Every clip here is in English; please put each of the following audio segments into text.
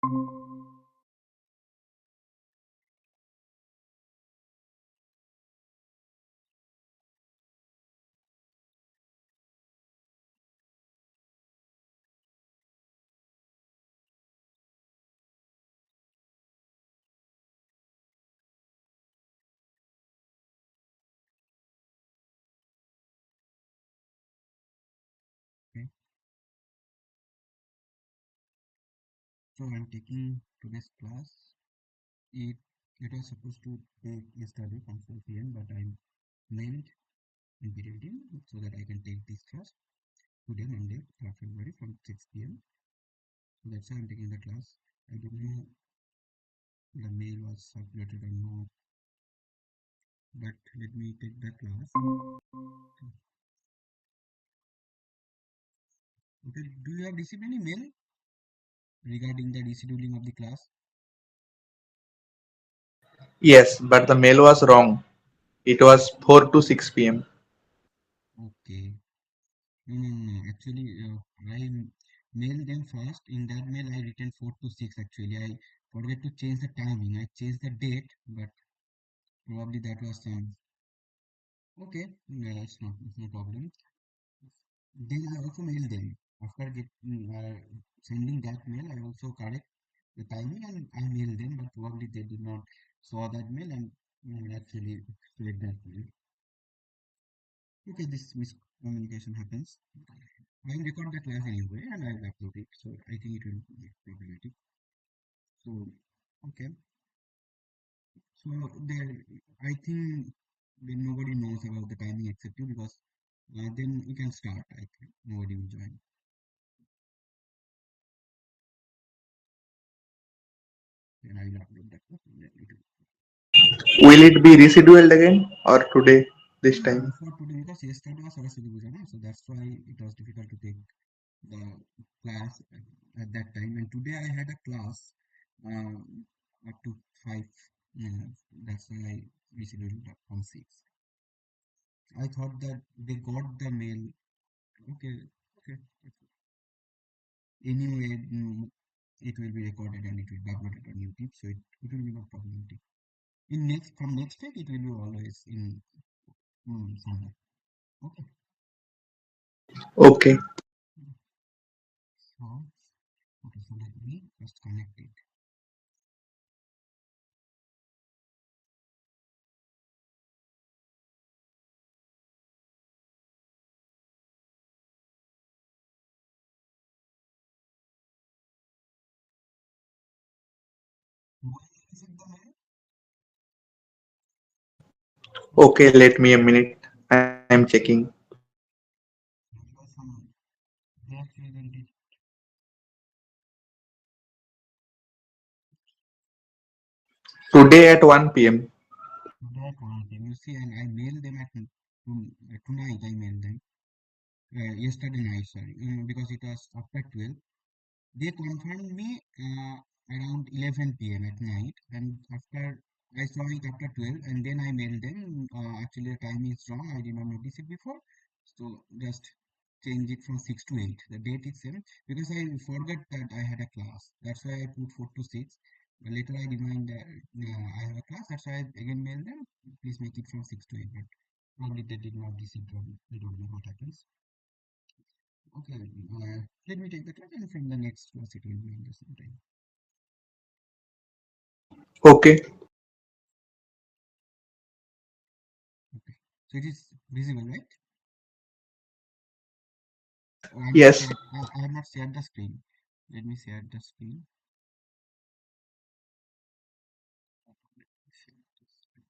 Okay. So I'm taking today's class. It it was supposed to take yesterday from 4 p.m. but I mailed NPTEL team so that I can take this class today, Monday, 3rd February from 6 p.m. So that's why I'm taking the class. I don't know the mail was circulated or not, but let me take the class. Okay, do you have received any mail regarding the rescheduling of the class? Yes, but the mail was wrong. It was 4 to 6 p.m. Okay. No, no, no, no. Actually, I mailed them first. In that mail, I written 4 to 6 actually. I forgot to change the timing. I changed the date, but probably that was some. Okay, no, that's not no problem. Then I also mailed them. After sending that mail, I also correct the timing and I mailed them, but probably they did not saw that mail and actually read that mail. Okay, this miscommunication happens. I will record the class anyway and I will upload it, so I think it will be problematic. So, okay, so there, I think then nobody knows about the timing except you because then you can start. I think nobody will join. Then I will upload that class and then it will. Will it be rescheduled again or today this time? For today because yesterday was Saraswati Puja, na, so that's why it was difficult to take the class at that time. And today I had a class up to 5. Uh, that's why I rescheduled it from 6. I thought that they got the mail. Okay, okay. Anyway, it will be recorded and it will be uploaded on YouTube, so it will be not problematic. In next from next week, it will be always in Sunday. Okay. Okay. So, okay, so let me just connect it. Why is it the mail? Okay, let me a minute. I am checking. Because some they actually did Today at 1 p.m. that one thing. You see, and I mailed them at tonight. I mailed them yesterday night. Sorry, because it was after 12. They confirmed me around 11 p.m. at night, and after I saw it after 12, and then I mailed them. Actually, the time is wrong. I did not notice it before, so just change it from 6 to 8. The date is 7 because I forgot that I had a class. That's why I put 4 to 6. But later I remind that I have a class. That's why I again mailed them. Please make it from 6 to 8. But probably they did not receive. I don't know what happens. Okay, let me take the class and from the next class it will be on the same time. Okay. Okay, so it is visible, right? Oh, I'm not Yes. shared. I have not shared the screen. Let me share the screen. Share the screen.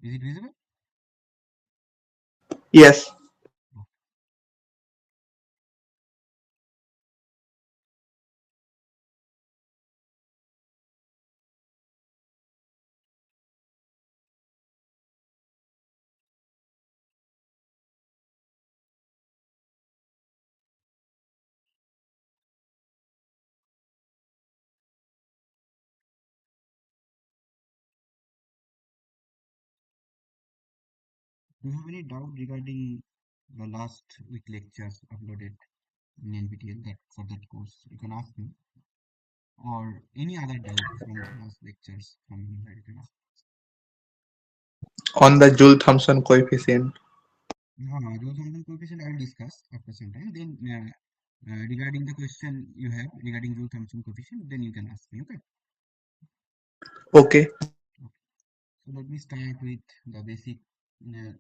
Is it visible? Yes. Oh, Do you have any doubt regarding the last week lectures uploaded in NPTEL that for that course? You can ask me, or any other doubt from the last lectures from me that you can ask. On the Joule-Thomson coefficient. Those something coefficient I will discuss after some time. Then regarding the question you have regarding Joule Thomson coefficient, then you can ask me. Okay. Okay. Okay. So let me start with the basic uh,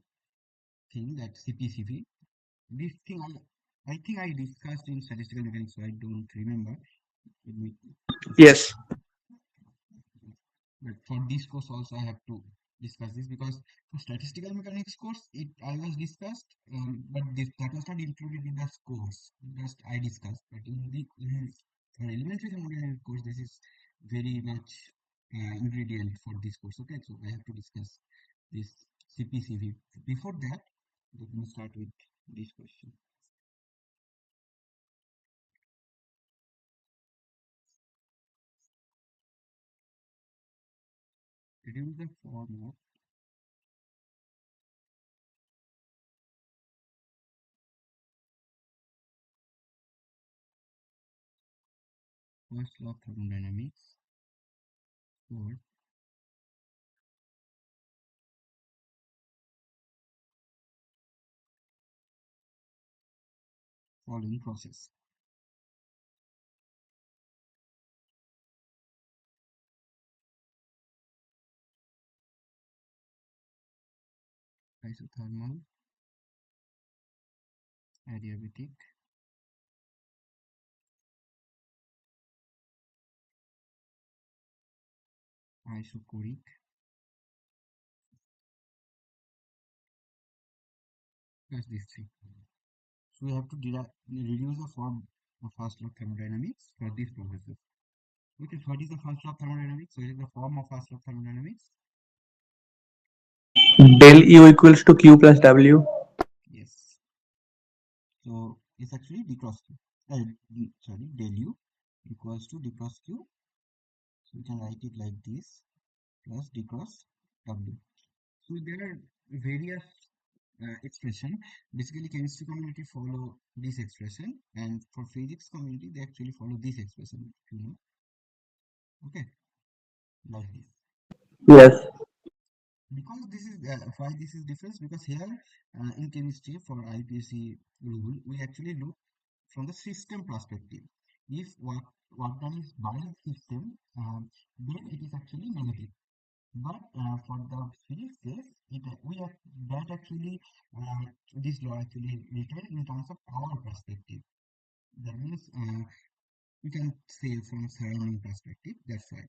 thing that CPCV. This thing I think I discussed in statistical mechanics, so I don't remember. Let me see. Yes. But for this course also I have to discuss this because for statistical mechanics course it I was discussed, but this that was not included in the course. Just I discussed, but for elementary thermodynamics course this is very much ingredient for this course. Okay, so I have to discuss this CPCV. Before that, let me start with this question. Reduce the form of first law of thermodynamics for following process. Isothermal, adiabatic, isochoric, plus these three. So we have to reduce the form of first law of thermodynamics for these processes. Okay, so what is the first law of thermodynamics? So it is the form of first law of thermodynamics. Del U equals to Q plus W. Yes. So it's actually d cross q. Sorry, del u equals to d cross q. So we can write it like this plus d cross w. So there are various expression. Basically, chemistry community follow this expression, and for physics community, they actually follow this expression. You know, okay, like this. Yes. Because this is why this is different. Because here in chemistry for IPC rule, we actually look from the system perspective. If work done is by system, then it is actually negative. But for the physics case, we have that actually this law actually written in terms of our perspective. That means we can say from surrounding perspective. That's why.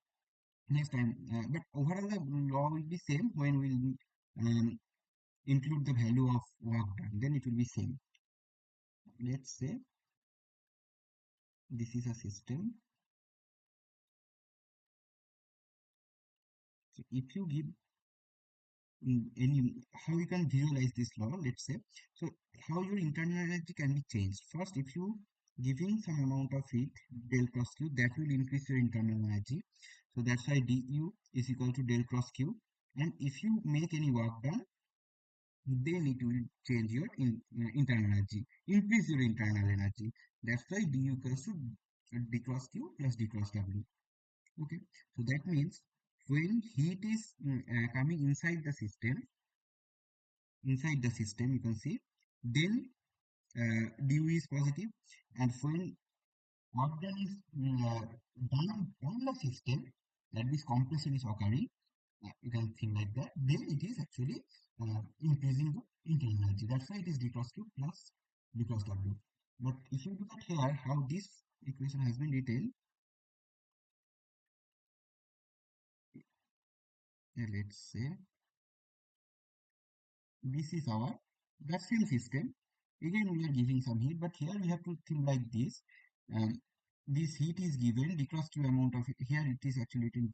Next time, but overall the law will be same when we include the value of work done. Then it will be same. Let's say this is a system. So if you give any how you can visualize this law, let's say, so how your internal energy can be changed. First, if you giving some amount of heat del cross q, that will increase your internal energy. So that's why du is equal to del cross q. And if you make any work done, then it will change your internal energy, increase your internal energy. That's why du equals to d cross q plus d cross w. Okay, so that means when heat is coming inside the system, you can see, then du is positive, and when work done is done on the system, that means compression is occurring, you can think like that, then it is actually increasing the internal energy. That's why it is d cross q plus d cross w. But if you look at here how this equation has been written, let's say this is our the same system. Again, we are giving some heat, but here we have to think like this. Um, this heat is given d cross q amount of here it is actually written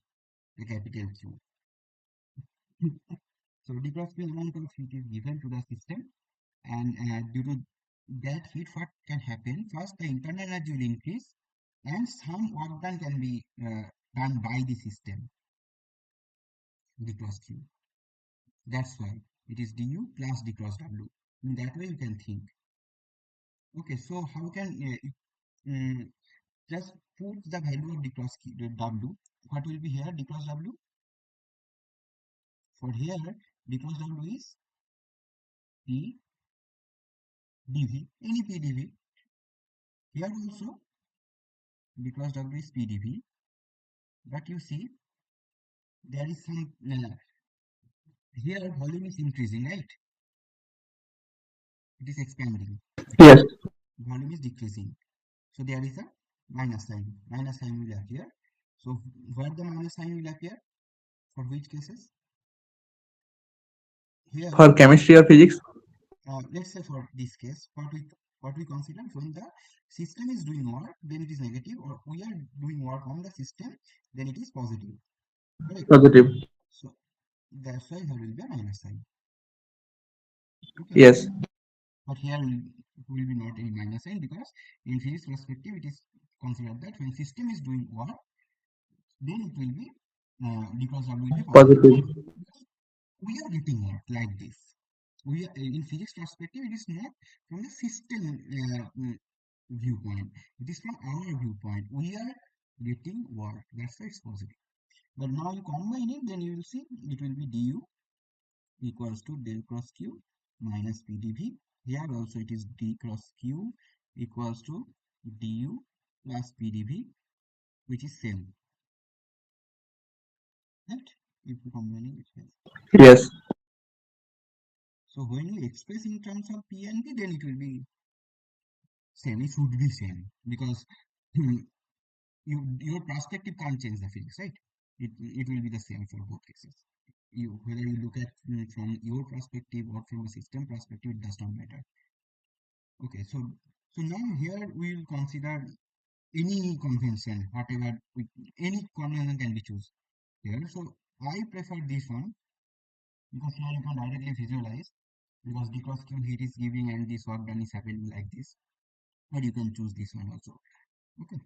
the capital Q. So d cross q amount of heat is given to the system, and due to that heat, what can happen? First, the internal energy will increase, and some work done can be done by the system d cross q. That's why. It is du plus d cross w. In that way you can think. Okay, so how can just put the value of d cross w. What will be here? D cross w. For here, d cross w is p dv. Any p dv. Here also d cross w is p dv. But you see, there is some here volume is increasing, right? It is expanding. Yes. Here volume is decreasing. So there is a minus sign. Minus sign will appear. So where the minus sign will appear? For which cases? Here, For chemistry or physics? let's say for this case, what we consider when the system is doing work, then it is negative, or we are doing work on the system, then it is positive. Correct. Positive. So that's why there will be a minus sign. Okay. Yes. But here will be not any minus sign because in physics perspective it is considered that when system is doing work, then it will be because W will be positive. Positive. Why? Because we are getting work like this. We are, in physics perspective, it is not from the system viewpoint. It is from our viewpoint. We are getting work. That's why it's positive. But now you combine it, then you will see it will be du equals to del cross q minus pdv. Here also it is d cross q equals to du plus pdv, which is same. Right? If you combining it has. Yes. So when you express in terms of P and V, then it will be same. It should be same because your perspective can't change the physics, right? It will be the same for both cases. Whether you look at from your perspective or from a system perspective, it does not matter. Okay, so now here we will consider any convention, whatever any convention can be choose here. So I prefer this one because here you can directly visualize because d cross q heat is giving and this work done is happening like this. Or you can choose this one also. Okay.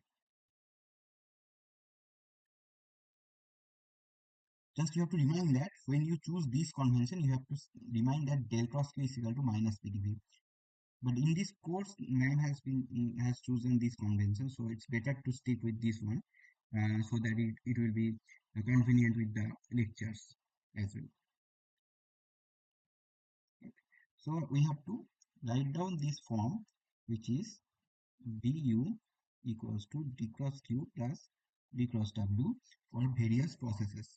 Just you have to remind that when you choose this convention, you have to remind that del cross q is equal to minus pdv. But in this course, man has chosen this convention, so it's better to stick with this one, so that it will be convenient with the lectures as well. Okay. So we have to write down this form, which is du equals to d cross q plus d cross w for various processes.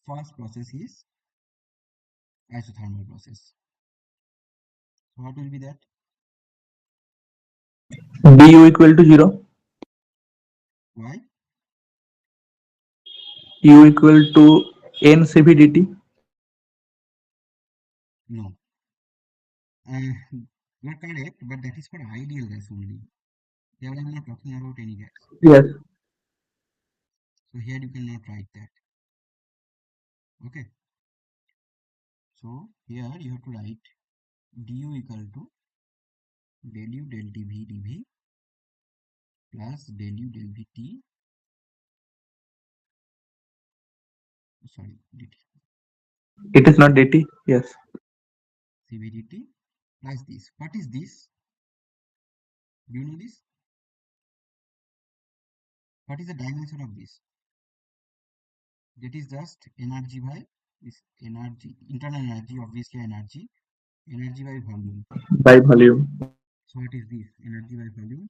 First process is isothermal process. So what will be that? Du equal to 0. Why? U equal to n CVDT. No. Uh, you're correct, but that is for ideal gas only. Here I'm not talking about any gas. Yes. So here you cannot write that. Okay. So here you have to write du equal to del u del dv dv plus del u del vt, sorry, dt, It is not DT. Yes. cvdt plus this. What is this? Do you know this? What is the dimension of this? That is just energy by this energy, internal energy, obviously energy by volume. By volume. So what is this? Energy by volume.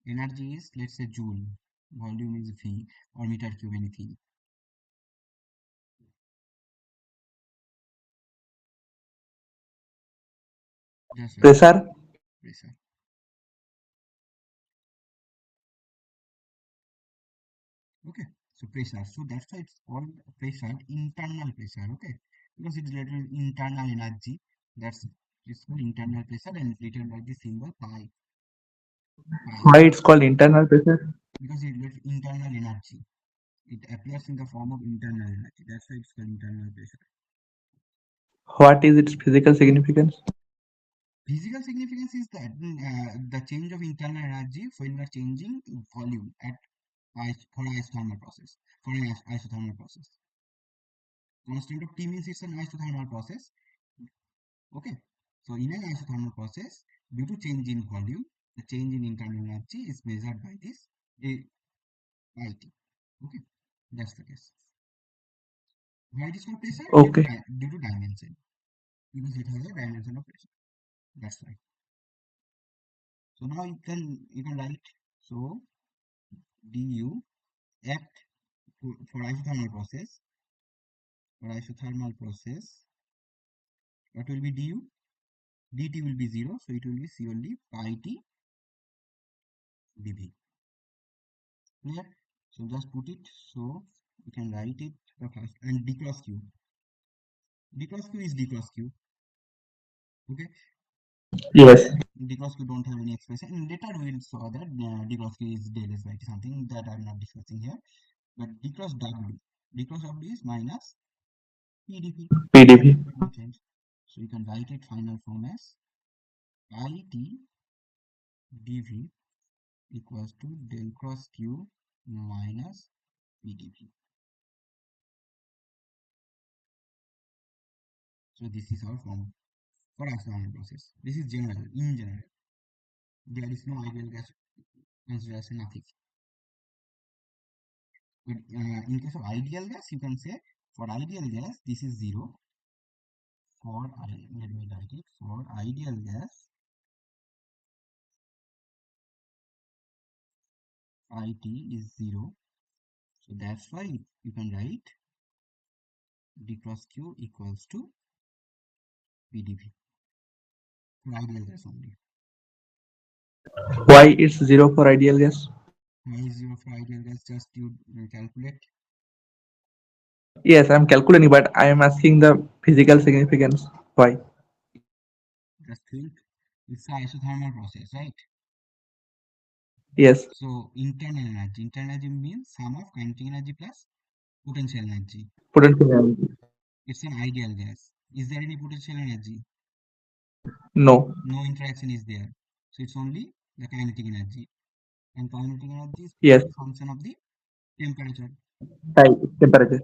Energy is, let's say, joule. Volume is V or meter cube, anything. Just write Pressure. pressure. Okay. So pressure. So that's why it's called pressure, internal pressure. Okay. Because it's related to internal energy. That's it's called internal pressure and it's written by the symbol pi. Pi. Why it's called internal pressure? Because it relates to internal energy. It appears in the form of internal energy. That's why it's called internal pressure. What is its physical significance? Physical significance is that the change of internal energy when we are changing volume at for isothermal process. For an isothermal process, constant of T means it's an isothermal process. Okay. So in an isothermal process, due to change in volume, the change in internal energy is measured by this a IT. Okay. That's the case. Why it is called pressure? Okay. Due to dimension. Because it has a dimension of pressure. That's right. So now you can write, so du at for isothermal process, what will be du? dt will be 0, so it will be c only pi t dv. Clear? So just put it, so you can write it the first, and d cross q. D cross q is d cross q. Okay, Yes. d cross q don't have any expression, and later we will saw that d cross q is del s by t, something that I'm not discussing here. But d cross w is minus pdv. PDB. No change. So you can write it final form as pi t dv equals to del cross q minus pdv. So this is our form for isothermal process. This is general, in general. There is no ideal gas consideration, nothing. But in case of ideal gas, you can say for ideal gas, this is 0. Let me write it. For ideal gas, IT is 0. So that's why you can write d cross q equals to pdv for ideal gas only. Why it's zero for ideal gas? Why is 0 for ideal gas? Just you calculate. Yes, I'm calculating, but I am asking the physical significance. Why? Just think, it's a isothermal process, right? Yes. So internal energy. Internal energy means sum of kinetic energy plus potential energy. Potential energy. It's an ideal gas. Is there any potential energy? No. No interaction is there. So it's only the kinetic energy. And kinetic energy is Yes. purely function of the temperature. Type temperature.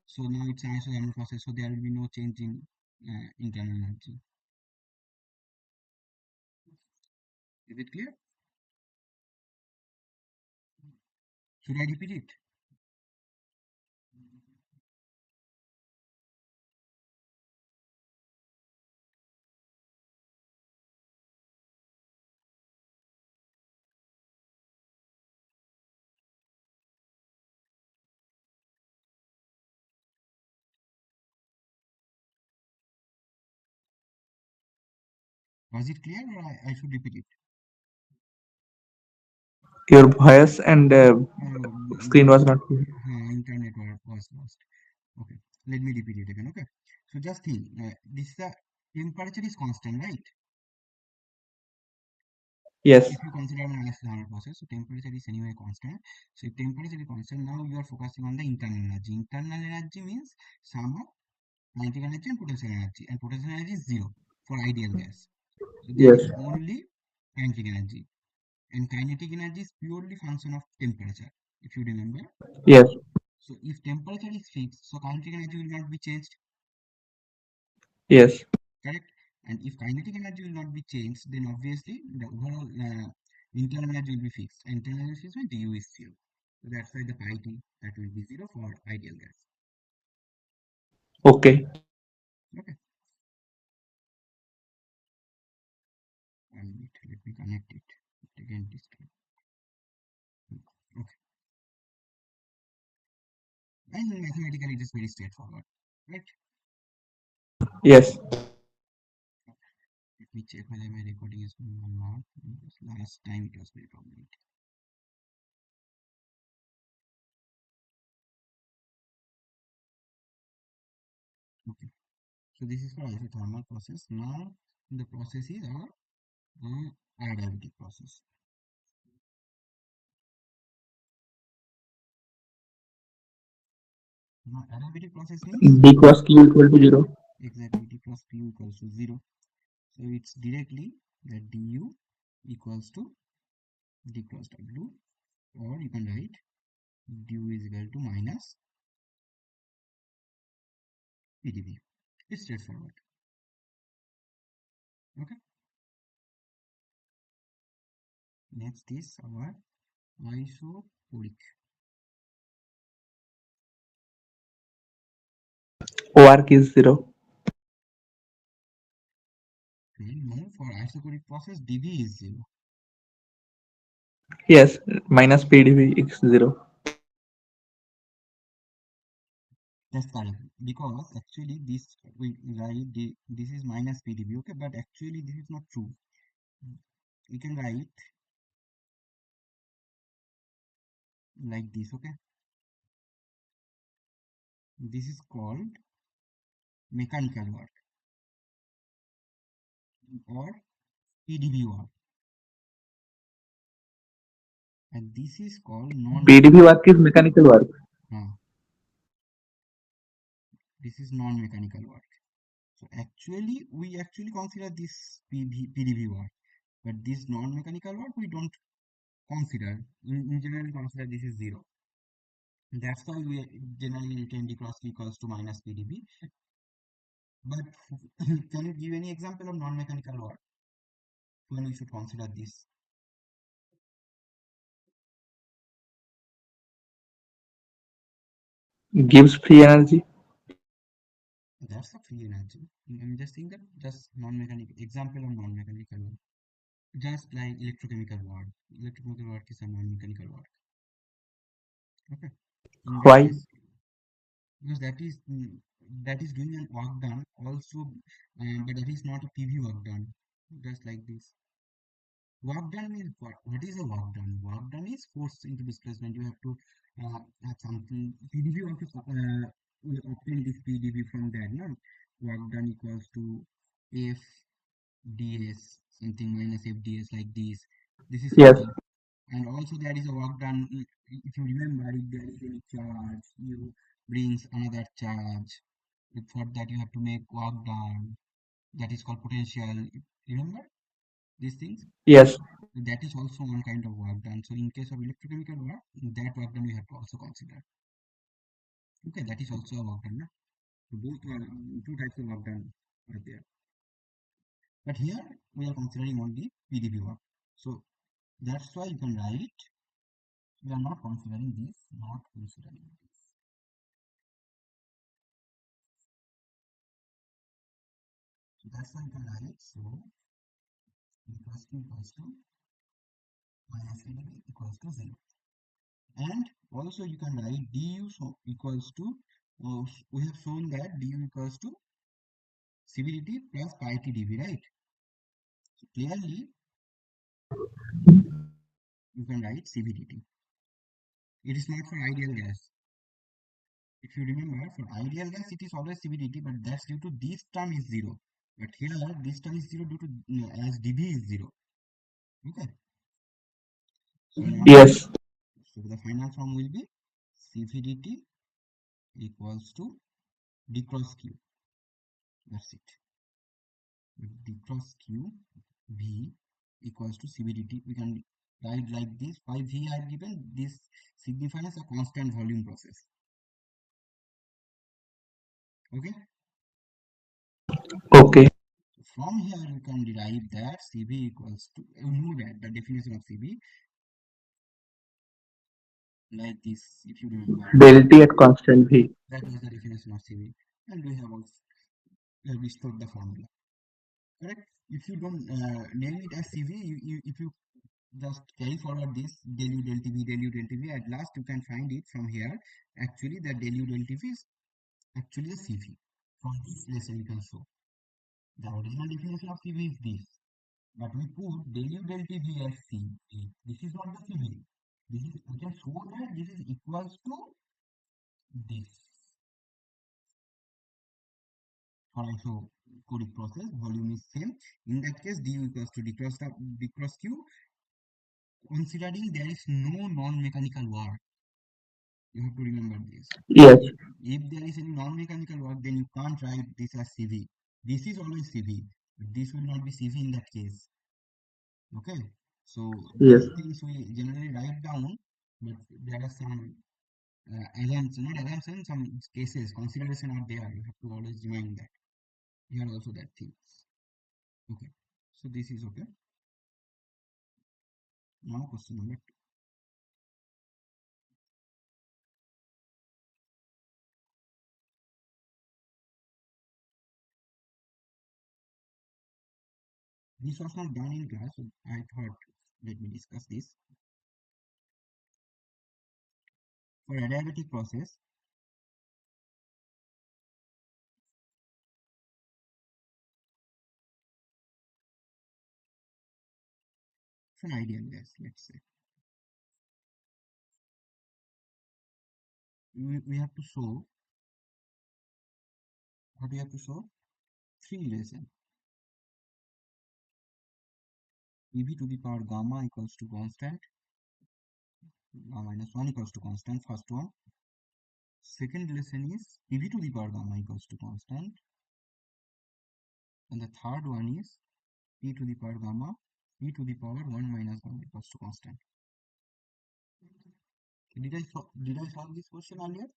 So now it's an isothermal process, so there will be no change in internal energy. Is it clear? Should I repeat it? Was it clear, or I should repeat it? Your voice and Oh, screen was not clear. internet was lost. Okay, let me repeat it again. Okay, so just think, this is the temperature is constant, right? Yes. If you consider an isothermal process, so temperature is anyway constant. So if temperature is constant, now you are focusing on the internal energy. Internal energy means sum of kinetic energy and potential energy is 0 for ideal gas. So there Yes. is only kinetic energy, and kinetic energy is purely function of temperature, if you remember. Yes. So if temperature is fixed, so kinetic energy will not be changed, Yes. correct? And if kinetic energy will not be changed, then obviously the overall internal energy will be fixed. Internal energy is when du is 0. So that's why the pi t that will be 0 for ideal gas. Okay. Okay. 1 minute. Let me connect it. Again, disconnect. Okay. And mathematically, it is very straightforward, right? Yes. Let me check whether my recording is going on or not. Because last time it was very problematic. Okay. So this is for isothermal process. Now the process is our adiabatic process. Now adiabatic process means D cross Q equal to 0. exactly d plus q equals to 0. So it's directly that du equals to d cross w, or you can write du is equal to minus PdV. It's straightforward. Okay. Next is our isoporic. ORQ is 0. Okay. No, for isoporic process, dV is 0. Yes, minus PdV is 0. That's correct. Because actually this we write this is minus PdV. Okay, but actually this is not true. We can write like this. Okay, this is called mechanical work or PdV work, and this is called PdV non-mechanical. work is mechanical work. This is non-mechanical work. So actually, we actually consider this PdV work, but this non-mechanical work we don't consider. In general, consider this is zero. That's why we generally retain d cross q equals to minus PdV. But can you give any example of non-mechanical work when we should consider this? Gives free energy. That's a free energy. I'm just saying that just non-mechanical example of non-mechanical work. Just like electrochemical work. Electrochemical work is a non-mechanical work. Okay. In that Why? case, because that is doing an work done also, but that is not a PV work done. Just like this. Work done is what? What is a work done? Work done is force into displacement. You have to have something. PdV also we obtain this PdV from that. No? Work done equals to F ds something minus F ds like this. This is Yes. something. And also there is a work done. If you remember, if there is any charge, you brings another charge. For that you have to make work done. That is called potential. Remember these things? Yes. That is also one kind of work done. So in case of electrochemical work, that work done we have to also consider. Okay, that is also a work done. No? So both are two types of work done are there. But here we are considering only PdV work. So that's why you can write we are not considering this, not considering this. So that's why you can write so equals to minus PdV equals to 0. And also you can write du so equals to we have shown that du equals to CVDT plus pi t dV, right? So clearly, you can write CVDT. It is not for ideal gas. If you remember, for ideal gas, it is always CVDT, but that's due to this term is 0. But here, this term is 0 due to as dV is 0. Okay. So now, Yes. so the final form will be CVDT equals to D cross Q. That's it. D cross Q V equals to CVDT. We can write like this. Why V are given? This signifies a constant volume process. Okay. Okay. From here you can derive that Cv equals to you know that the definition of Cv like this if you remember Del T at constant V. that was the definition of Cv and we have also restored the formula correct. If you don't name it as Cv if you just carry forward this del u del Tv del u del Tv at last you can find it from here actually the del u del Tv is actually a Cv. From this lesson you can show the original definition of Cv is this. But we put del u del T V as C. This is not the CV. This is we can show that this is equals to this. For also coding process, volume is same. In that case, du equals to d cross q. Considering there is no non-mechanical work, you have to remember this. Yes. If there is any non-mechanical work, then you can't write this as CV. This is always CV. But this will not be CV in that case. Okay. So Yes. these things we generally write down, but there are some assumption, not assumption, some cases, consideration are there. You have to always remind that. Here also that thing. Okay. So this is okay. Now question number two. This was not done in class, so I thought let me discuss this. For adiabatic process, it's an ideal gas, let's say. We have to show, what do you have to show? Three relation. Pv to the power gamma equals to constant, gamma minus 1 equals to constant, first one. Second relation is Pv to the power gamma equals to constant. And the third one is P to the power gamma, e to the power 1 minus gamma equals to constant. Did I solve this question earlier?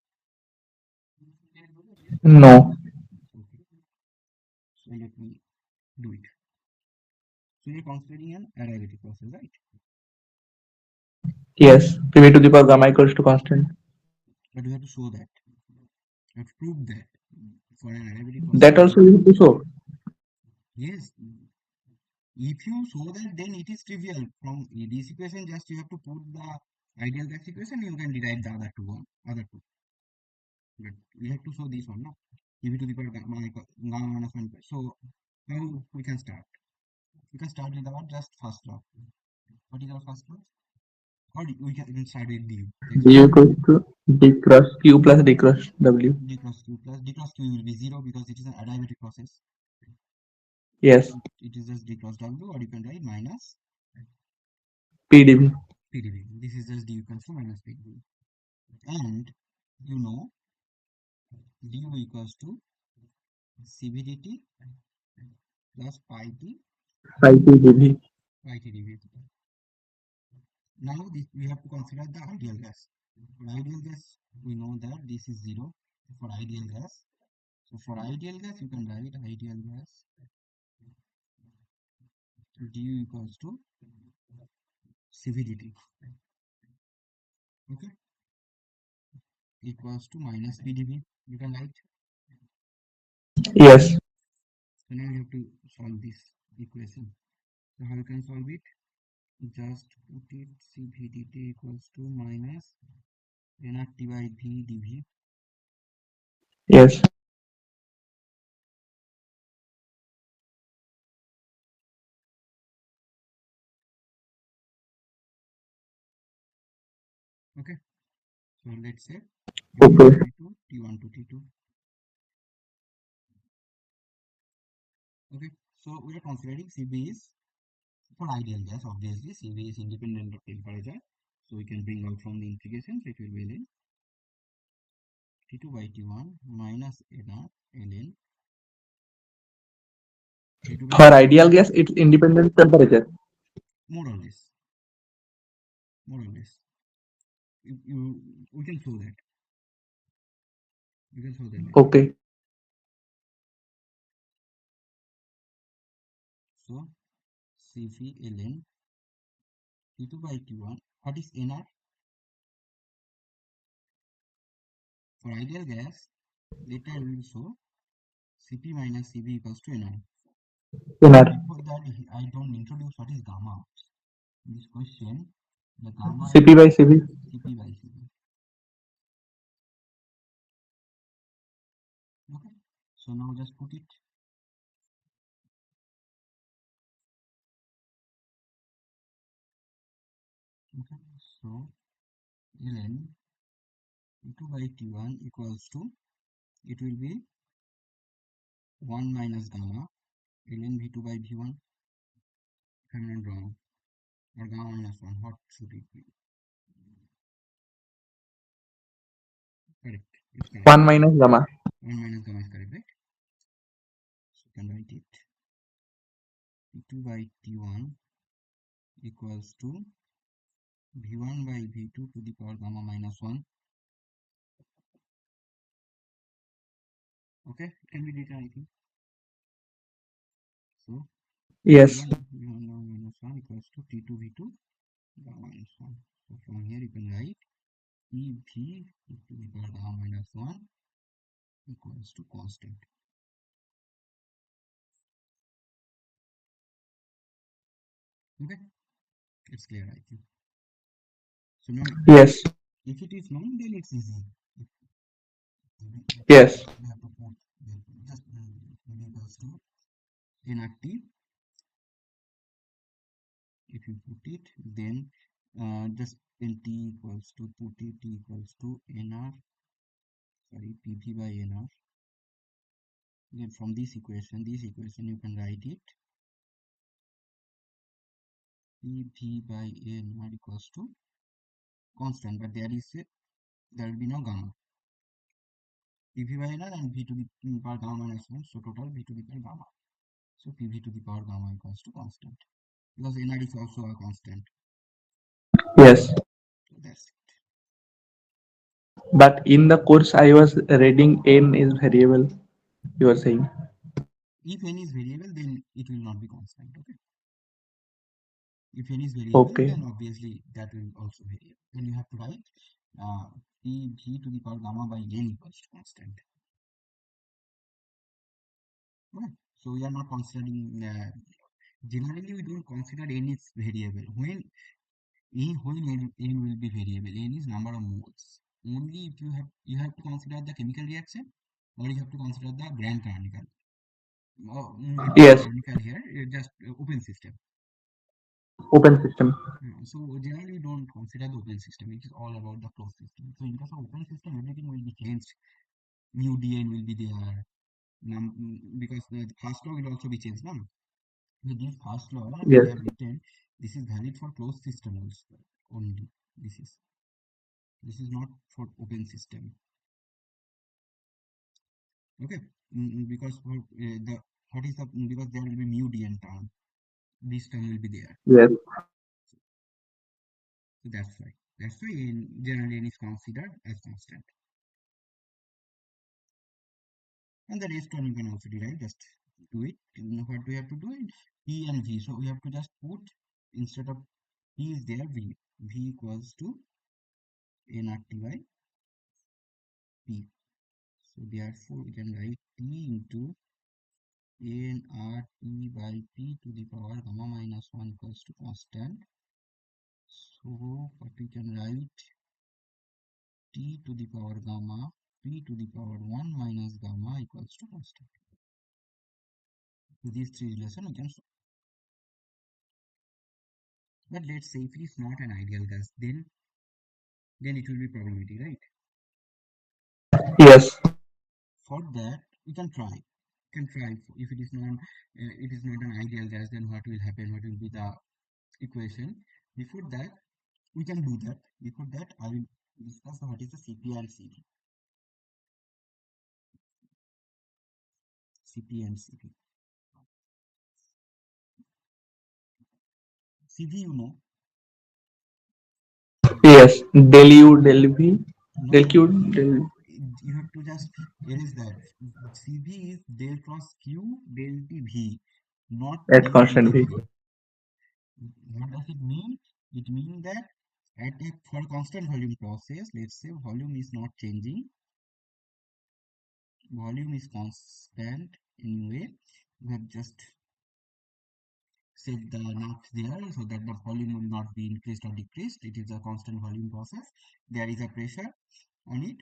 No. Okay. So let me do it. So you're considering an adiabatic process, right? Yes. Pv to the power gamma equals to constant. But you have to show that. You have to prove that for an adiabatic process. That also you have to show. Yes, if you show that, then it is trivial. From this equation, just you have to put the ideal gas equation, you can derive the other two. But we have to show this one, no? Pv to the power gamma minus 1. So now we can start. We can start with our just first law. What is our first law? Or we can even start with du. Let's Du start with equals to d cross q plus d cross w. d cross q plus d cross q will be 0 because it is an adiabatic process. Yes. It is just d cross w, or you can write minus pdv. pdv. This is just d equals to minus pdv. And you know du equals to cvdt plus pi t Phi pdv. pi t dv. Now this, we have to consider the ideal gas. For ideal gas, we know that this is 0 for ideal gas. So for ideal gas, you can write ideal gas du equals to cvdt, okay, equals to minus pdv. You can write. Yes. So now you have to solve this equation. So how you can solve it? Just put it cvdt equals to minus nRT by v dv. Yes. Okay. So let's say T1 to Okay. T2, T1 to T2. Okay. So we are considering Cv is for ideal gas, obviously. Cv is independent of temperature. So we can bring out from the integration. So it will be ln T2 by T1 minus nR ln T2 by For T1, ideal gas, it's independent temperature. more or less. More or less. We can show that. We can show that later. Okay. So Cv ln T2 by T1. What is nR? For ideal gas, later we will show Cp minus Cv equals to nR. But Inner. before that, I don't introduce what is gamma. In this question, the gamma Cp is by cv. Cp by Cv. Okay. So now just put it. Okay. So ln T2 by T1 equals to, it will be 1 minus gamma ln V2 by V1. If I'm not wrong, or gamma minus 1, what should it be? Correct. It's correct. 1 minus gamma. 1 minus gamma is correct, right? So you can write it. T2 by T1 equals to V1 by V2 to the power gamma minus 1 Okay, it can be written, I think. So Yes. V1 gamma minus 1 equals to T2 V2 gamma minus 1. So from here you can write PV to the power gamma minus 1 equals to constant. Okay, it's clear, I think. So now, Yes. if it is known, then it's easy. If Yes. we have to put just PV equals to inactive. If you put it, then just in T equals to put it T equals to NR, sorry, PV by NR. Then from this equation you can write it PV by NR equals to constant, but there will be no gamma. PV by NR and V to the power gamma minus 1, so total V to the power gamma. So PV to the power gamma equals to constant because NR is also a constant. Yes. So that's it. But in the course I was reading n is variable, you were saying. If n is variable, then it will not be constant. Okay. If n is variable, Okay. then obviously that will also vary. Then you have to write uh, PV to the power gamma by n equals to constant. Okay. So we are not considering. Generally, we don't consider n is variable. When n will be variable, n is number of moles. Only if you have to consider the chemical reaction, or you have to consider the grand canonical. Not grand Yes. canonical here, just open system. Open system. So generally, we don't consider the open system. It is all about the closed system. So in case of open system, everything will be changed. Mu dn will be there. Because the first law will also be changed. Now, with this first law, we Yes. have written this is valid for closed system also only. This is not for open system. Okay, because for the what is the because there will be mu dn term. This term will be there. Yes. So that's why in generally n is considered as constant. And the rest one you can also derive, just do it. You know what we have to do in P and V. So we have to just put instead of P is there V. V equals to nRT by P. So therefore we can write T into nRT by P to the power gamma minus 1 equals to constant. So what we can write T to the power gamma P to the power 1 minus gamma equals to constant. So these three relations we can solve. But let's say if it is not an ideal gas, then it will be problematic, right? Yes. For that, we can try. If it is not an ideal gas, then what will happen? What will be the equation? Before that, we can do that. Before that, I will discuss what is the CP and CV. CP and CV. CV, Yes. Del U, del V, no, del no, Q, del you have to just erase that. CV is del cross Q del T V, not at del T constant K V. V. What does it mean? It means that for constant volume process, let's say volume is constant anyway. We have just set the nut there so that the volume will not be increased or decreased. It is a constant volume process. There is a pressure on it.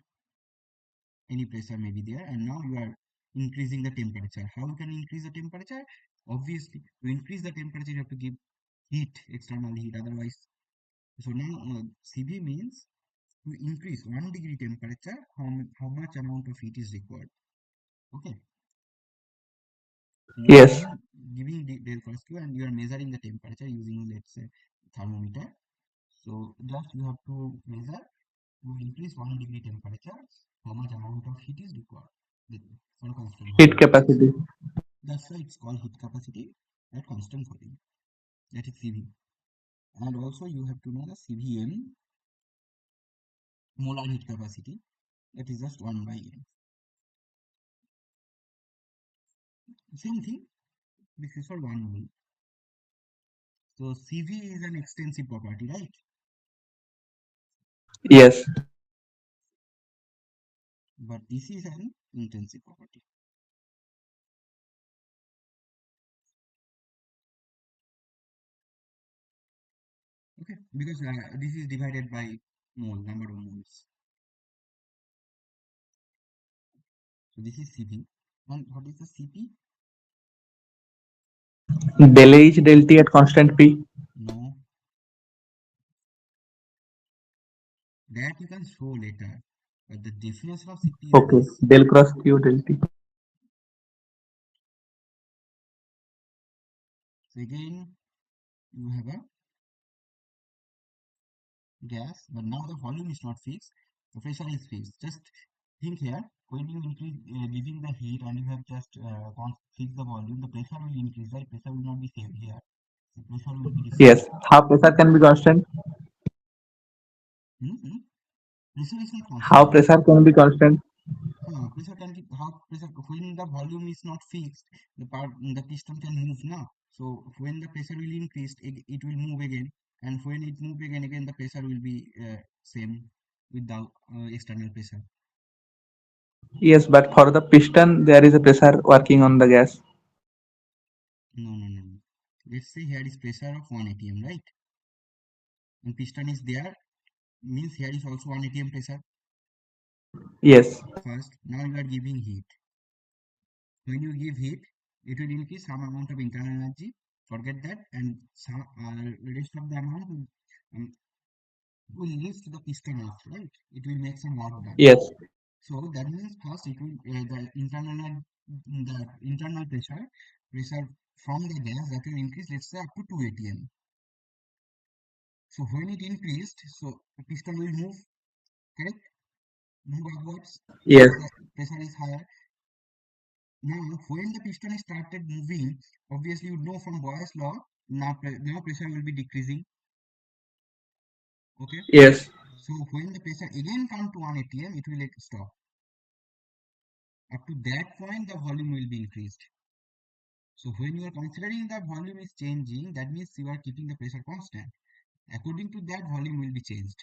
Any pressure may be there, and now you are increasing the temperature. How you can increase the temperature? Obviously, to increase the temperature, you have to give heat, external heat. Otherwise, so now CV means to increase 1 degree temperature, how much amount of heat is required. Okay, so you are Yes. giving the del cross Q and you are measuring the temperature using, let's say, thermometer. So just you have to measure to increase 1 degree temperature, how much amount of heat is required for a constant Heat volume process. capacity. That's why it's called heat capacity at constant volume. That is CV. And also you have to know the CVM, molar heat capacity. That is just 1 by n. Same thing. This is for 1 mole. So CV is an extensive property, right? Yes. But this is an intensive property. Okay, because this is divided by mole, number of moles. So this is CV. And what is the CP? Del H del T at constant P. No, that you can show later. But the definition of CP is Okay. this. Del cross Q del T. So again, you have a gas, but now the volume is not fixed, the pressure is fixed. Just think here, when you increase giving the heat and you have just fix the volume, the pressure will increase, right? Pressure will not be same here. The pressure will be the same. Yes. How pressure can be constant? Hmm. Pressure is not How constant. pressure can be constant? Pressure can be how pressure when the volume is not fixed, the piston can move now. So when the pressure will increase, it will move again, and when it move again the pressure will be same with the external pressure. Yes, but for the piston, there is a pressure working on the gas. No, no, no, no. Let's say here is pressure of 1 atm, right? And piston is there, means here is also 1 atm pressure. Yes. First, now you are giving heat. When you give heat, it will increase some amount of internal energy. Forget that, and some rest of the amount um, will lift the piston off, right? It will make some work done. Yes. So that means first it will the internal pressure from the gas that will increase. Let's say up to 2 atm. So when it increased, so the piston will move, correct? Move upwards Yes. because the pressure is higher. Now, when the piston started moving, obviously you know from Boyle's law, now pressure will be decreasing. Okay. Yes. So when the pressure again come to 1 atm, it will stop. Up to that point, the volume will be increased. So when you are considering the volume is changing, that means you are keeping the pressure constant. According to that, volume will be changed.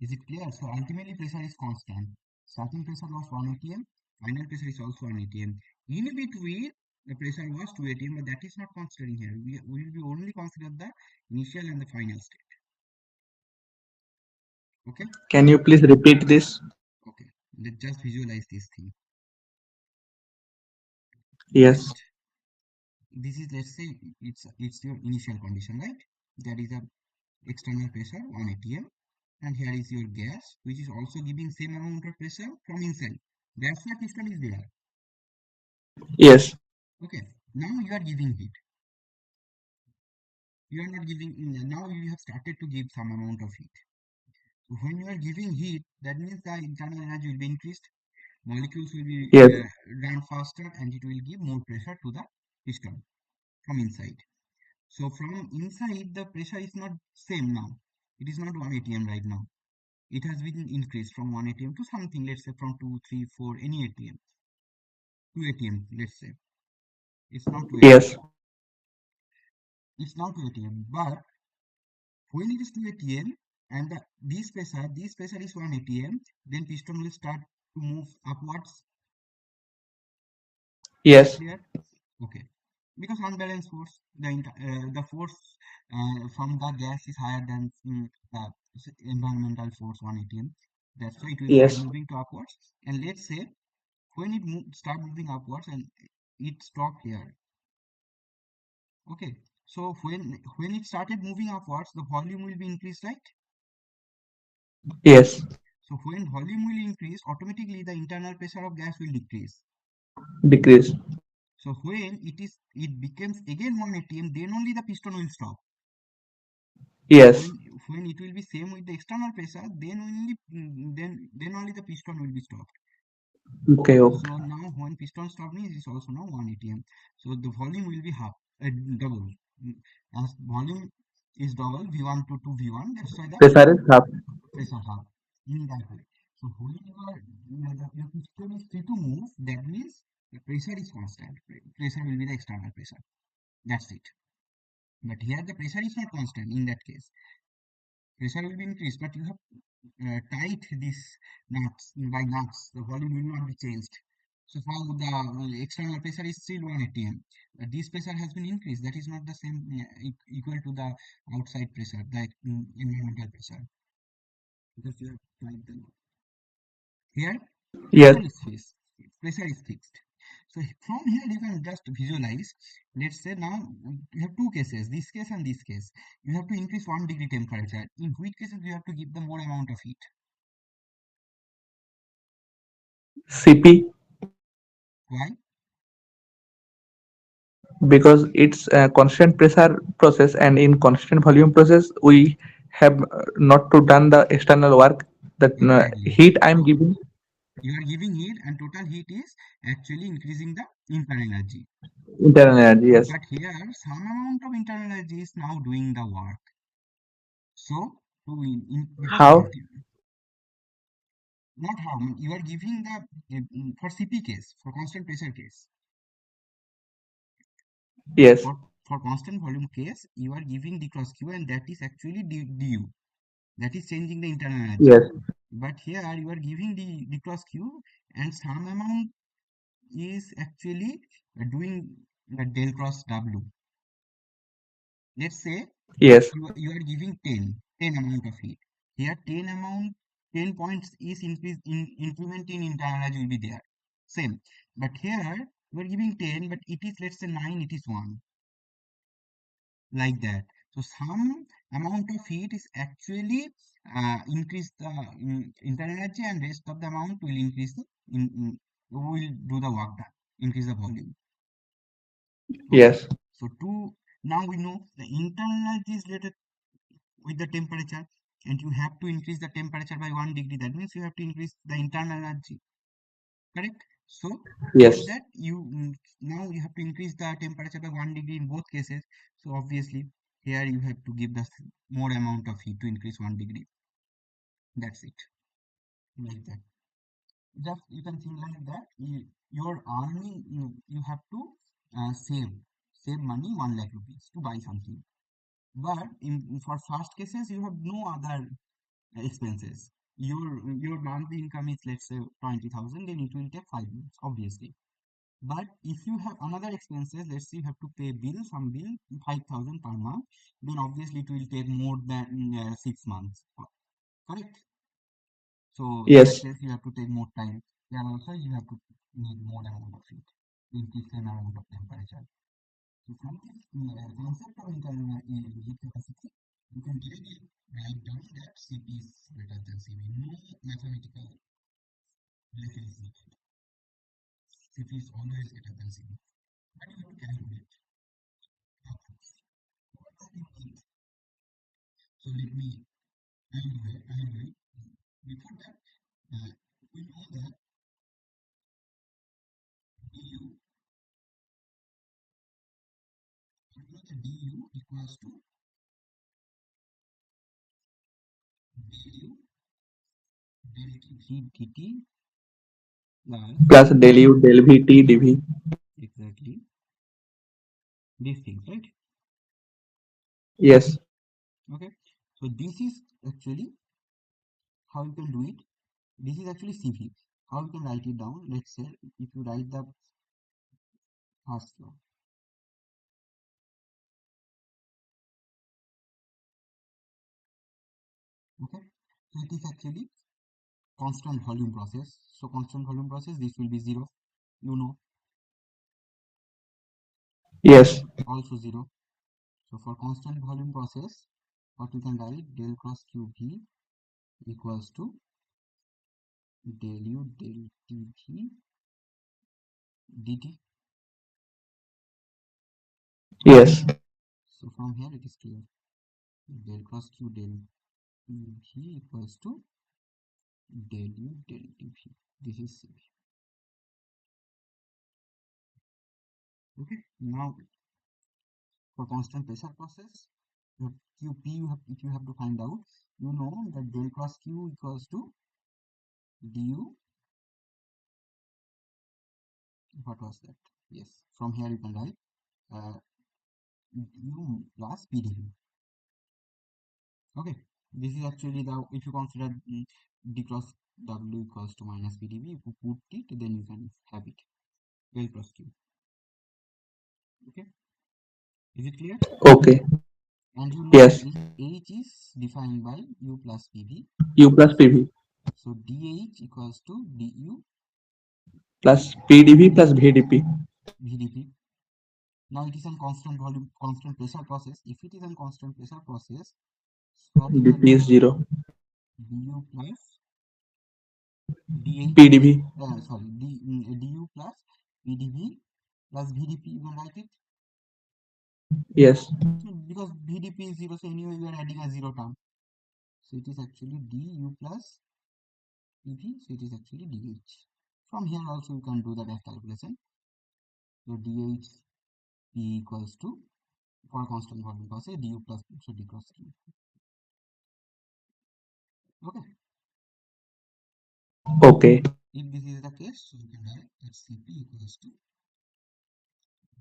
Is it clear? So ultimately pressure is constant. Starting pressure was 1 atm, final pressure is also 1 atm. In between, the pressure was 2 atm, but that is not considering here. We will be only consider the initial and the final state. Okay? Can you please repeat this? Okay. Let's just visualize this thing. Yes. Just this is, let's say it's your initial condition, right? There is a external pressure 1 atm, and here is your gas, which is also giving same amount of pressure from inside. That's why piston is there. Yes. Okay, now you are giving heat. You are not giving, now you have started to give some amount of heat. So when you are giving heat, that means the internal energy will be increased. Molecules will be Yes. run faster, and it will give more pressure to the piston from inside. So from inside, the pressure is not same now. It is not 1 atm right now. It has been increased from 1 atm to something, let's say from 2, 3, 4, any atm. 2 atm, let's say. It's not 2 atm. Yes. It's not 2 atm. But when it is 2 atm and this pressure is 1 atm, then piston will start to move upwards. Is it Yes. clear? Okay. Because unbalanced force, the force from the gas is higher than the environmental force 1 atm. That's why it will start Yes. moving to upwards. And let's say when it start moving upwards and it stop here. Okay. So when it started moving upwards, the volume will be increased, right? Yes. So when volume will increase, automatically the internal pressure of gas will decrease. Decrease. So when it becomes again 1 atm, then only the piston will stop. Yes. When it will be same with the external pressure, then only the piston will be stopped. Okay. Okay. So now when piston stop means it's also now 1 atm. So the volume will be double. Mm, As volume is double V1 to 2 V1, that's why the Pressure is half. pressure half in that way. So when your piston is free to move, that means The pressure is constant. Pressure will be the external pressure. That's it. But here the pressure is not constant in that case. Pressure will be increased, but you have tight this nuts by nuts. The volume will not be changed. So how the external pressure is still 1 atm. This pressure has been increased. That is not the same equal to the outside pressure, the environmental pressure. Because you have tight the knot. Here, Yes. pressure is fixed. Pressure is fixed. So from here you can just visualize. Let's say now you have two cases, this case and this case. You have to increase 1 degree temperature. In which cases you have to give the more amount of heat? CP, Why? because it's a constant pressure process, and in constant volume process we have not to done the external work. That Exactly. heat I'm giving You are giving heat and total heat is actually increasing the internal energy. internal energy. Yes. But here some amount of internal energy is now doing the work. So because How? not how you are giving the for CP case, for constant pressure case, Yes. for constant volume case, you are giving d cross q, and that is actually du. That is changing the internal energy. Yes. But here you are giving d cross q, and some amount is actually doing the del cross w. Let's say Yes. you are giving 10 amount of heat. Here 10 points is increment in internal energy will be there. Same. But here you are giving 10, but it is, let's say, 9, it is 1. Like that. So some amount of heat is actually increase the internal energy, and rest of the amount will increase the will do the work done, increase the volume. Okay. Yes. So now we know the internal energy is related with the temperature, and you have to increase the temperature by 1 degree. That means you have to increase the internal energy. Correct. So to do Yes. that, now you have to increase the temperature by 1 degree in both cases. So obviously here you have to give the more amount of heat to increase 1 degree. That's it. Like that. Just you can think like that. You're earning. You have to save money 1 lakh rupees to buy something. But for first cases you have no other expenses. Your monthly income is, let's say, 20,000, then it will take 5 months, obviously. But if you have another expenses, let's say you have to pay some bill 5,000 per month, then obviously it will take more than 6 months. Correct? So in that Yes. case, you have to take more time. Then also you have to need more amount of heat to increase the amount of temperature. So from this concept of internal heat capacity, you can directly write down that Cp is greater than Cv. No mathematical relation is needed. Cp is always greater than Cv. But you have to calculate how to what does it mean. So let me I do it. Before that, we know that du, we know that du equals to du del t dt plus Plus del U del V T dV. exactly these things, right? Yes. Okay. So this is actually how you can do it. This is actually CV. How you can write it down? Let's say if you write the first law, okay? So it is actually constant volume process. So constant volume process, this will be zero. You know, Yes. also zero. So for constant volume process, what we can write del cross QV equals to del U del TV dt. Yes. So from here it is clear. Del cross Q del PV equals to del U del TV. This is CV. Okay. Now for constant pressure process, you have QP. If you have to find out, you know that del cross Q equals to du What was that? Yes, from here you can write uh, U plus PdV. Okay, this is actually the, if you consider d cross W equals to minus PdV, if you put it, then you can have it. Del cross Q. Okay, is it clear? Okay. And you know Yes. H is defined by U plus PV. U plus PV So dH equals to du plus PdV plus VdP. VdP. Now it is a constant volume, constant pressure process. If it is a constant pressure process, what you can dP is write? 0. Du plus dH plus, PdV. sorry, du plus PdV plus VdP. You can write it. Yes. So because VdP is 0, so anyway you are adding a 0 term. So it is actually du plus PV. So it is actually dH. From here also you can do the back calculation. So dH P equals to, for constant volume process, du plus so d cross Q. Okay. Okay. If this is the case, so you can write that Cp equals to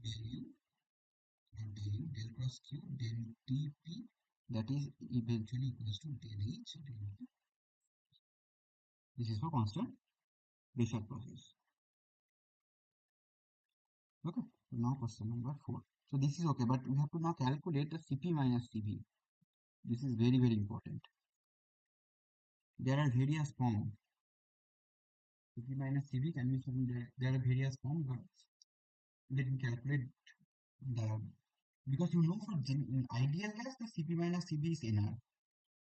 del U or del U del cross Q del Tp, that is eventually equals to del H del P. This is for constant pressure process. Okay. So now question number 4. So this is okay, but we have to now calculate the Cp minus Cv. This is very, very important. There are various forms. Cp minus Cv can be found that there are various forms, but let me calculate the, because you know for in ideal gas the Cp minus Cv is NR,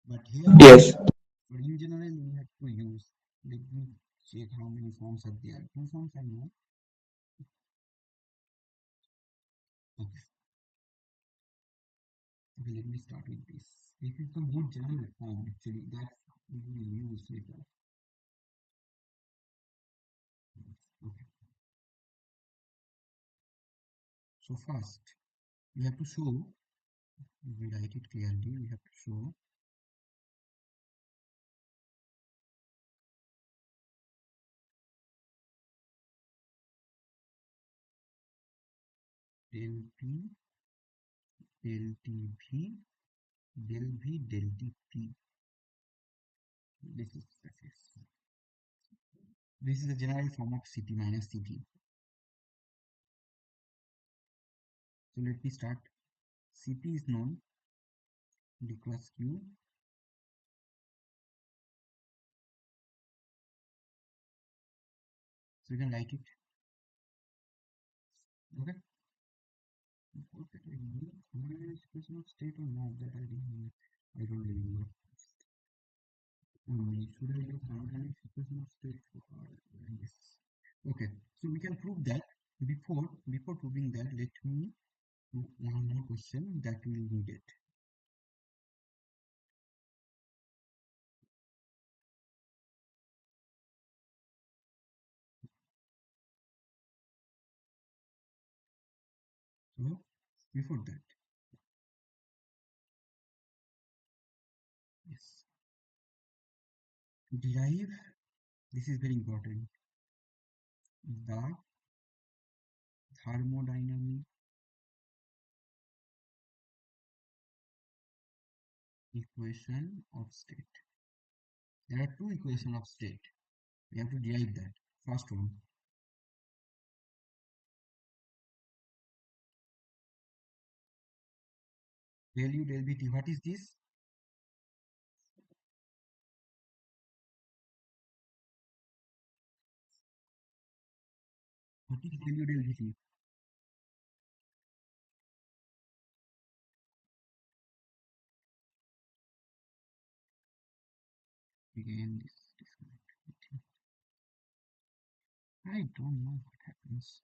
but here Yes. for in general we have to use, let me check how many forms are there. Two forms I know. Okay, okay, let me start with this. This is the more general form actually that we will use later. Okay, so first we have to show, we write it clearly, we have to show del P del Tv del V del Dp. This is the case. This is the general form of Cp minus Cv. So let me start. Cp is known, d cross Q. So you can write it. Okay. What did I know? Thermodynamics equation of state or not? That I didn't. I don't remember. Should I do thermodynamics equation of state? Yes. Okay. So we can prove that. Before proving that, let me do one more question that we will need it. So before that, yes, to derive, this is very important. The thermodynamic equation of state. There are two equations of state. We have to derive that. First one, del u del bt. What is this? What is del u del bt? Again, this disconnect. I don't know what happens.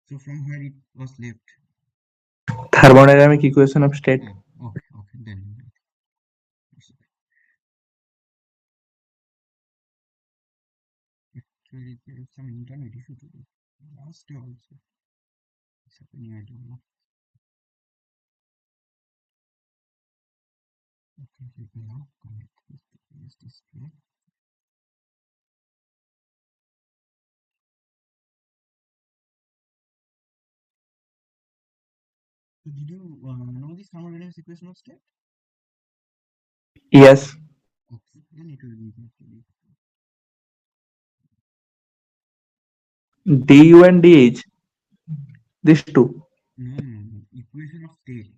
So from where it was left. Thermodynamic equation of state. Oh, okay, okay. Then it's okay. Actually, there is some internet issue today. Last day also. It's happening. I don't know. Okay, let me now connect this display. So did you know this thermodynamics equation of state? Yes. Okay, then it will be actually. Du and dh. These two. No, no, no. Equation of state.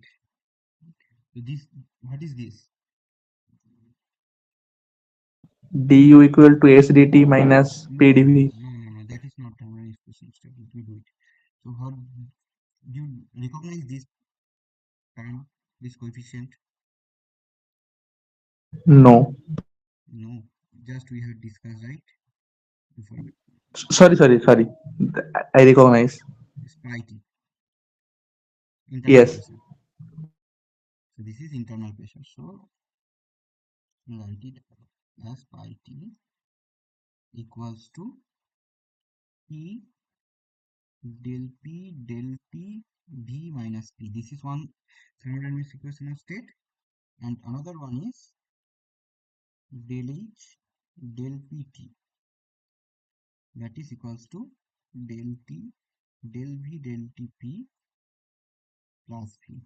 So this, what is this? Du equal to sdt minus No, no, pdv. no, no, no. That is not thermodynamics equation of state. Let me do it. So how do you recognize this term, this coefficient? No. No, just we have discussed right before Sorry. I recognize. this pi t, internal Yes. pressure. So this is internal pressure. So write it as pi t equals to P del P V minus P. This is one thermodynamics equation of state, and another one is del H del Pt, that is equals to del T del V del Tp plus V.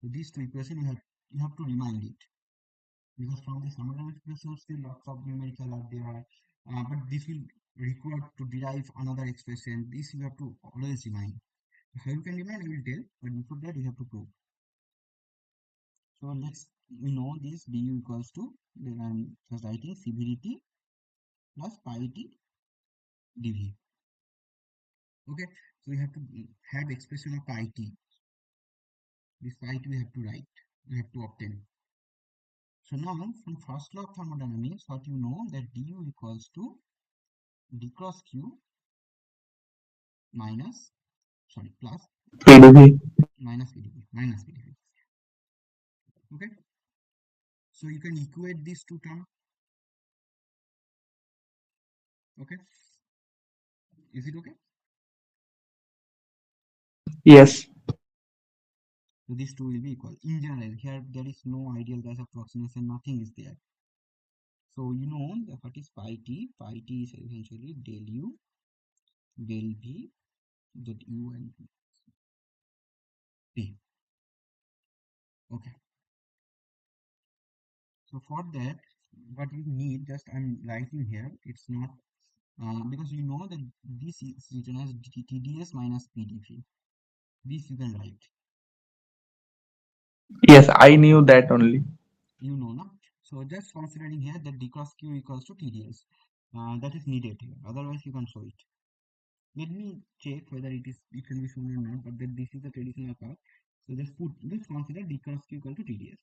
So these two equations you have to remind it, because from the thermodynamics equations still lots of numerical are there, but this will require to derive another expression. This you have to always remind. How you can remind I will tell, but before that you have to prove. So we know this du equals to, then I'm just writing cvdt plus pi t dv. Okay, so we have to have expression of pi t. This pi t we have to write, we have to obtain. So now from first law of thermodynamics, what you know that du equals to d cross q minus, sorry, plus pdv. minus pdv. Okay, so you can equate these two terms. Okay, is it okay? Yes. So these two will be equal. In general, here there is no ideal gas approximation, nothing is there. So you know that what is pi t? Pi t is essentially del u, del v, that u and p. Okay. So for that, what you need, just I'm writing here, it's not, because you know that this is written as TDS minus PdV. This you can write. Yes, I knew that only. You know, no? So just considering here that d cross q equals to TDS. That is needed here. Otherwise, you can show it. Let me check whether it can be shown or not, but then this is the traditional path. So just consider d cross q equal to TDS.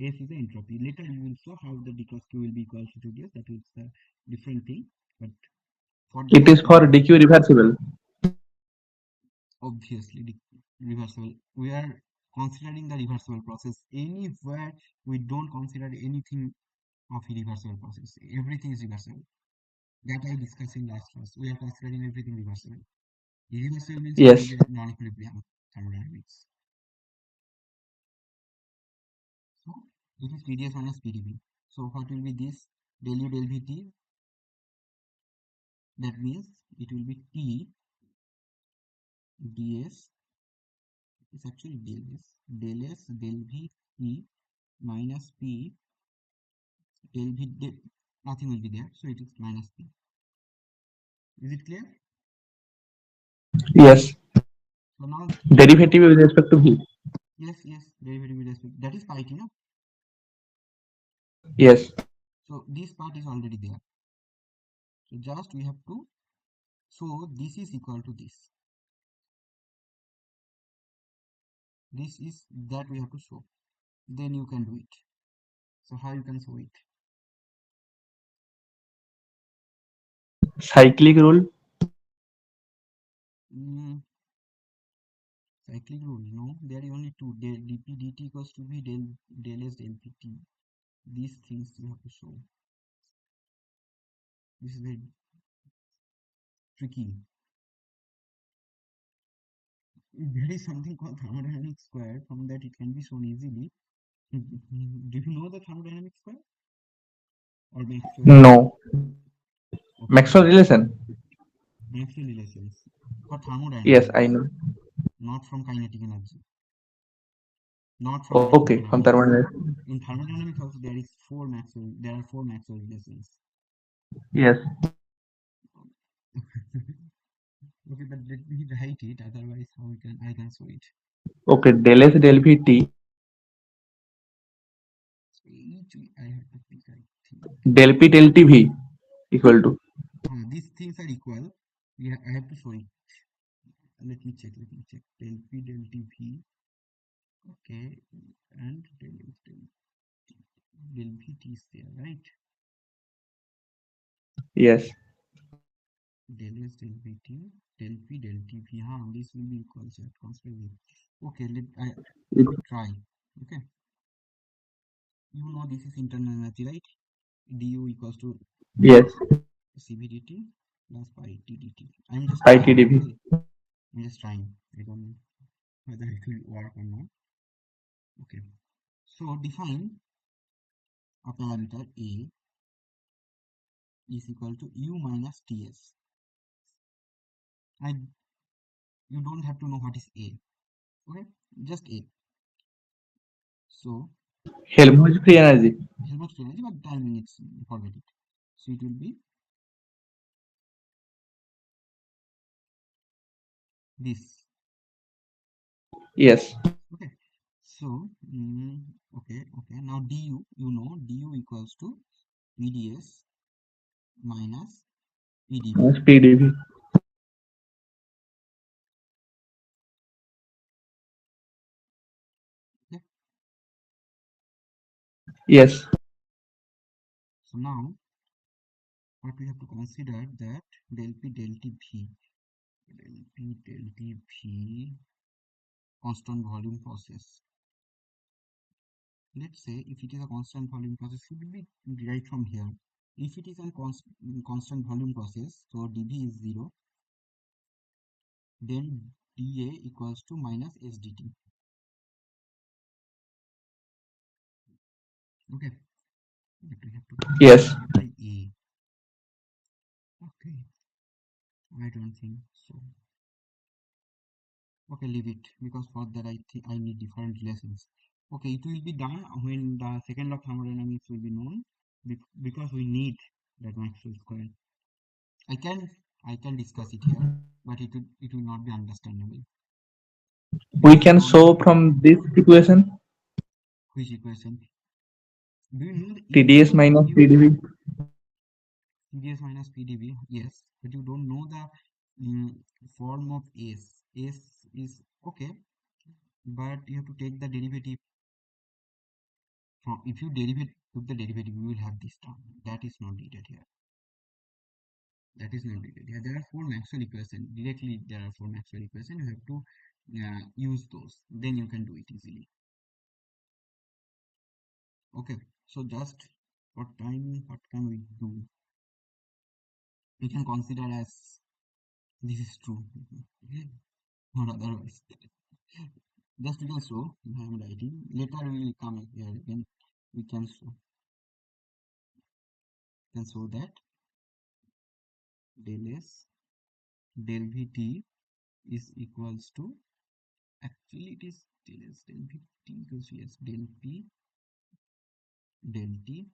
S is the entropy. Later you will show how the d cross q will be equal to TDS. That is the different thing. But for It that, is for dq reversible. obviously reversible. We are considering the reversible process. Anywhere we don't consider anything of irreversible process. Everything is reversible. That I discussed in last class. We are considering everything reversible. Irreversible means it will Yes. be non-equilibrium thermodynamics. So this is TDS minus PdV. So what will be this? Del U del Vt. That means it will be T ds. It's actually del S del V P minus P del V del. Nothing will be there. So it is minus P. Is it clear? Yes. So now, Derivative with respect to v. yes, derivative with respect. That is pi t, no? Yes. So this part is already there. So just we have to, so this is equal to this. This is that we have to show. Then you can do it. So how you can show it? Cyclic rule. Mm, cyclic rule, no, there are only two. Del dp dt equals to v del s del pt. These things you have to show. This is very tricky. There is something called thermodynamic square. From that, it can be shown easily. Do you know the thermodynamic square or Maxwell? No. Okay, Maxwell relation? Maxwell relations for Yes, I thermodynamics, know. not from kinetic energy, not from Okay, kinetic from energy. thermodynamics. In thermodynamics also there is four Maxwell. There are four Maxwell relations. Yes. Okay, but let me write it. Otherwise, how I can show it? Okay, del S del V T So each I have to pick. I think del P del T V equal to. these things are equal. Yeah, I have to show it. Let me check. Let me check. Del P del T V. Okay, and del V T is there, right? Yes. Del S del V T del P del T V. This will be equal to constantly. Okay, let I try. Okay, you know this is internal energy, right? Du equals to Yes. CVDT plus pi TDT. I'm just Pi T trying. D V. Okay, I'm just trying. I don't know whether it will work or not. Okay, so define a parameter A is equal to U minus TS. I You don't have to know what is A. Okay, just A. So Helmholtz free energy. Helmholtz energy, but timing it's forget it. So it will be this. Yes. Okay, so okay, now du, you know, du equals to pds minus pdv. Minus P D V. Okay, Yes. so now what we have to consider that del p del t v, del p del t v constant volume process. Let's say if it is a constant volume process, it will be derived from here. If it is a constant volume process, so dv is 0, then dA equals to minus sdt. Okay, but we have to Yes. multiply A. Okay, I don't think so. Okay, leave it, because for that I think I need different relations. Okay, it will be done when the second law of thermodynamics will be known, because we need that Maxwell square. I can I can discuss it here, but it will not be understandable We because I can don't show from this equation which equation. Do you know the TDS equation? minus You PdV. TDS minus PdV, yes, but you don't know the form of S. S is okay, but you have to take the derivative from. If you took the derivative, you will have this term. That is not needed here. That is not needed here. There are four Maxwell equations. Directly, there are four Maxwell equations. You have to use those. Then you can do it easily. Okay. So just what can we do? We can consider as this is true, or otherwise. Just we can show. I am writing. Later we will come here. Then we can show that del s del vt is equals to, actually it is del s del vt equals to, yes, del p del t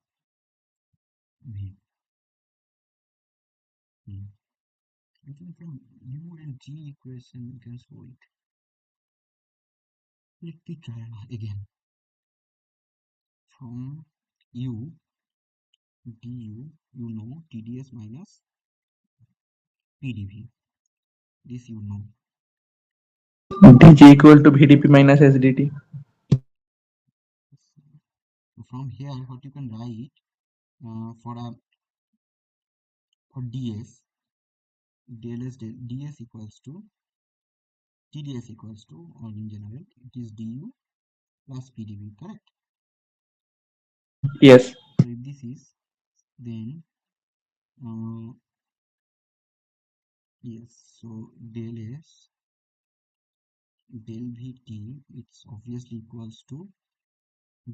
v. I think from u and g equation we can show it. Let me try again. From u du, you know, tds minus pdv. This you know. dg equal to VdP minus SDT. So from here, what you can write for ds, del s del ds equals to TDS equals to, or in general, it is du plus PdV, correct? Yes. So if this is, then, uh, yes, so del S, del Vt, it's obviously equals to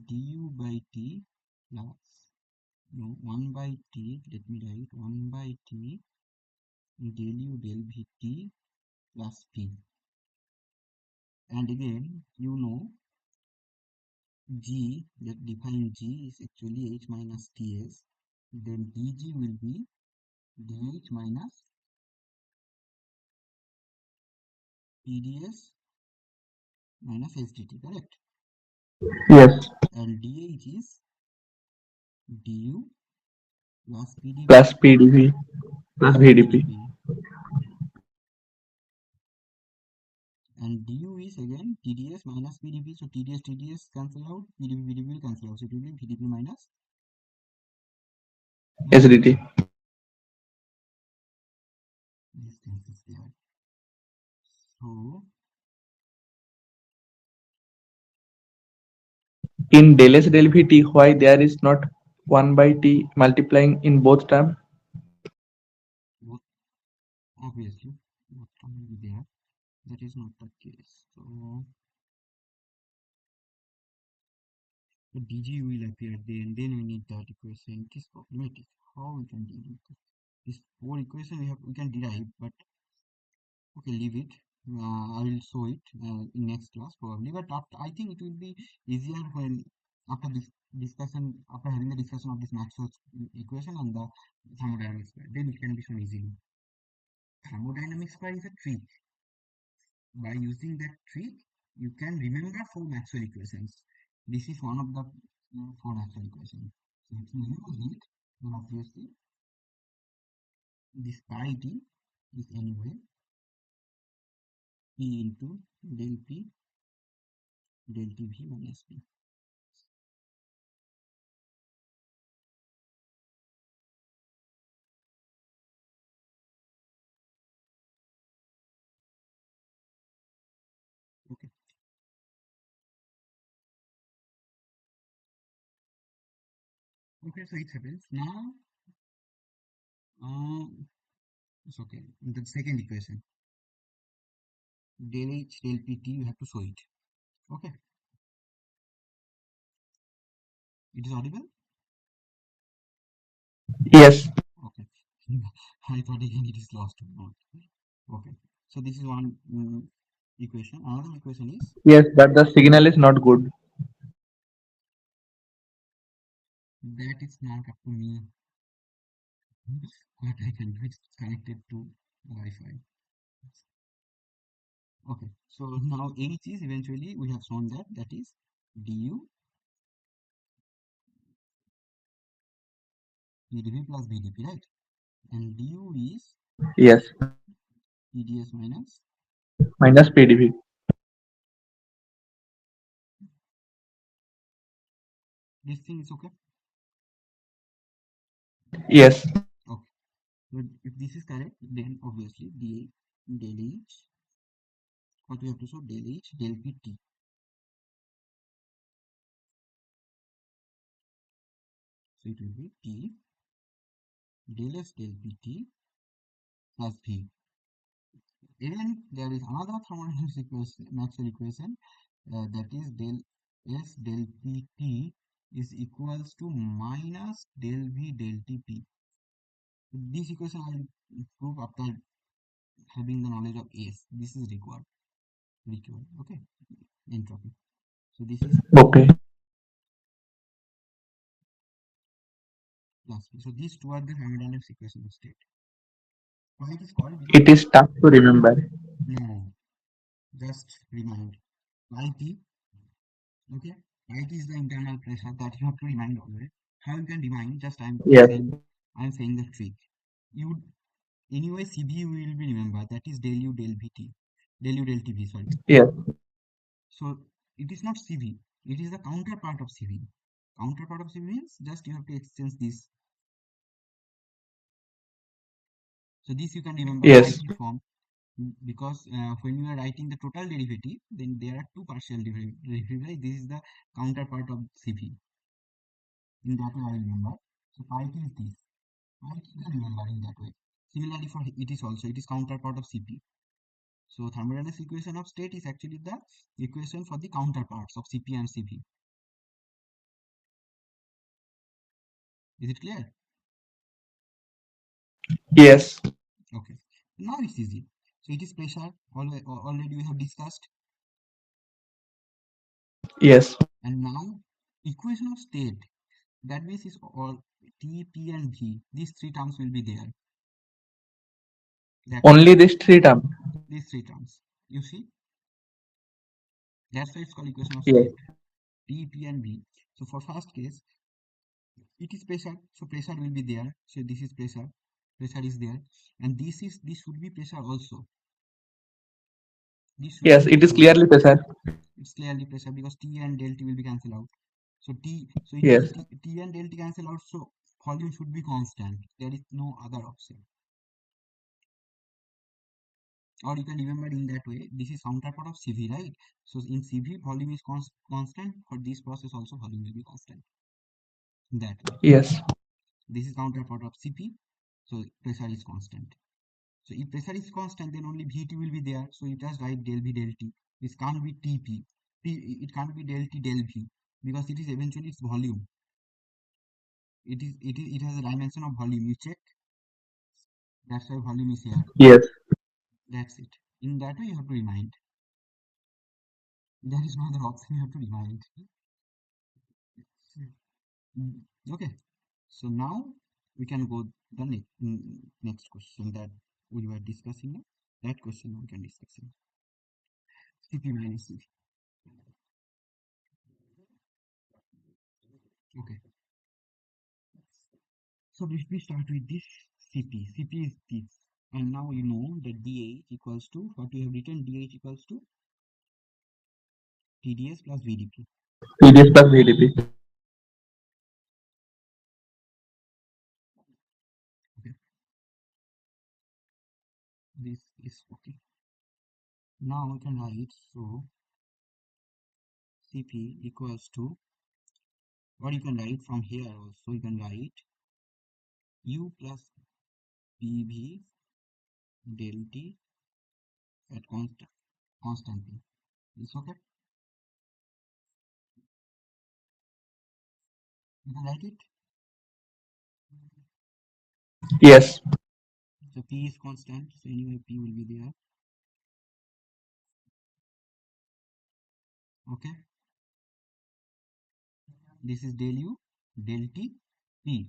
du by T plus, no, 1 by T, let me write 1 by T del U del Vt plus P. And again, you know, G, let define G is actually H minus Ts, then dg will be dH minus PdS minus SDT, correct? Yes. And dH is du plus PdV Plus PdV plus plus VdP. VdP. And du is again TdS minus PdP. So TdS cancel out, PdV will cancel out. So it will be VdP minus SDT. SDT. This cancels there. So In del S del Vt, why there is not 1 by T multiplying in both terms? both, obviously both term will be there. That is not the case. So the dg will appear then we need that equation. It is problematic. How we can deal with this? This four equation we can derive, but okay, leave it. I will show it in next class probably. But after, I think it will be easier when after this discussion, after having the discussion of this Maxwell's equation and the thermodynamics square, then it can be shown easily. Thermodynamics square is a trick. By using that trick, you can remember four Maxwell equations. This is one of the four Maxwell equations. So if you use it, then obviously this pi t is anyway p into del p del tv minus p. Okay. Okay, so it happens. Now, it's okay. The second equation, del H del PT, you have to show it. Okay, it is audible? Yes. Okay. I thought again it is lost or not. Okay, so this is one equation. Another equation is Yes, but the signal is not good. that is not up to me. What I can do is connected to Wi-Fi. Okay, so now H is eventually we have shown that is du PdV plus VdP, right? And du is Yes. PdS minus. Minus PdV. This thing is okay. Yes. Okay. But if this is correct, then obviously del H, what we have to show del H del PT. So it will be T del S del PT plus V. Again, there is another thermodynamics equation, Maxwell equation, that is del S del PT is equals to minus del V del TP. This equation I will prove after having the knowledge of S. This is required. Okay, entropy. So this is T Okay. plus P. So these two are the thermodynamics equation of state. Why it is called? Because It is tough to remember. no, just remind. IT, okay? IT is the internal pressure that you have to remind always. How you can remind? Just Yes. I'm saying the trick. You anyway CV will be remember that is del U del VT, del U del TV. Sorry. Yes. So it is not CV. It is the counterpart of CV. Counterpart of CV means just you have to exchange this. So this you can remember Yes. IT form. Because when you are writing the total derivative, then there are two partial derivative, right? This is the counterpart of Cp. In that way, I remember. So pi t is this. I can remember in that way. Similarly, for it is also it is counterpart of Cp. So thermodynamics equation of state is actually the equation for the counterparts of Cp and Cv. Is it clear? Yes. Okay. Now it's easy. So it is pressure. Already we have discussed. Yes. And now equation of state. That means is all T, P, and V. These three terms will be there. That's it. Only these three terms. These three terms. You see, that's why it's called equation of Yes. state. T, P, and V. So for first case, it is pressure. So pressure will be there. So this is pressure. Pressure is there, and this should be pressure also. This should be Yes. It pressure is also. clearly pressure. It's clearly pressure because T and del T will be cancelled out. So so it is Yes. T and del T cancel out. So volume should be constant. There is no other option. Or you can remember in that way, this is counterpart of Cv, right? So in Cv, volume is constant. For this process also, volume will be constant. In that way, Yes. this is counterpart of Cp. So pressure is constant. So if pressure is constant, then only Vt will be there. So you just write del V del T. This can't be Tp. It can't be del T del V because it is eventually its volume. It has a dimension of volume. You check. That's why volume is here. Yes. That's it. In that way, you have to remind. There is no other option. You have to remind. Mm, okay. So now we can go the next question that we were discussing. That question we can discuss. Cp minus Cv. Okay. So if we start with this Cp. Cp is this. And now you know that dH equals to what we have written. dH equals to TdS plus VdP. TDS plus VDP. Okay. This is okay. Now we can write so Cp equals to, or you can write from here also, you can write U plus PV del T at constantly. It's okay. You can write it. Yes. So P is constant. So anyway, P will be there. Okay. This is del U, del T, P.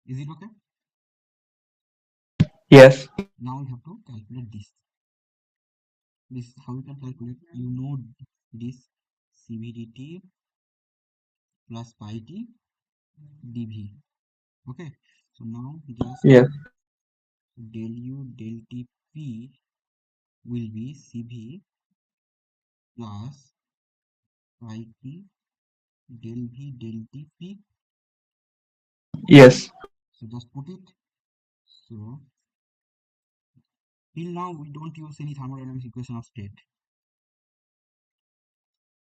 Is it okay? Yes. Now we have to calculate this. This is how we can calculate. You know this CVDT plus pi t dV. Okay. So now just Yes. del U del T P will be CV plus pi t del V del T P. Yes. So just put it. So till now we don't use any thermodynamics equation of state.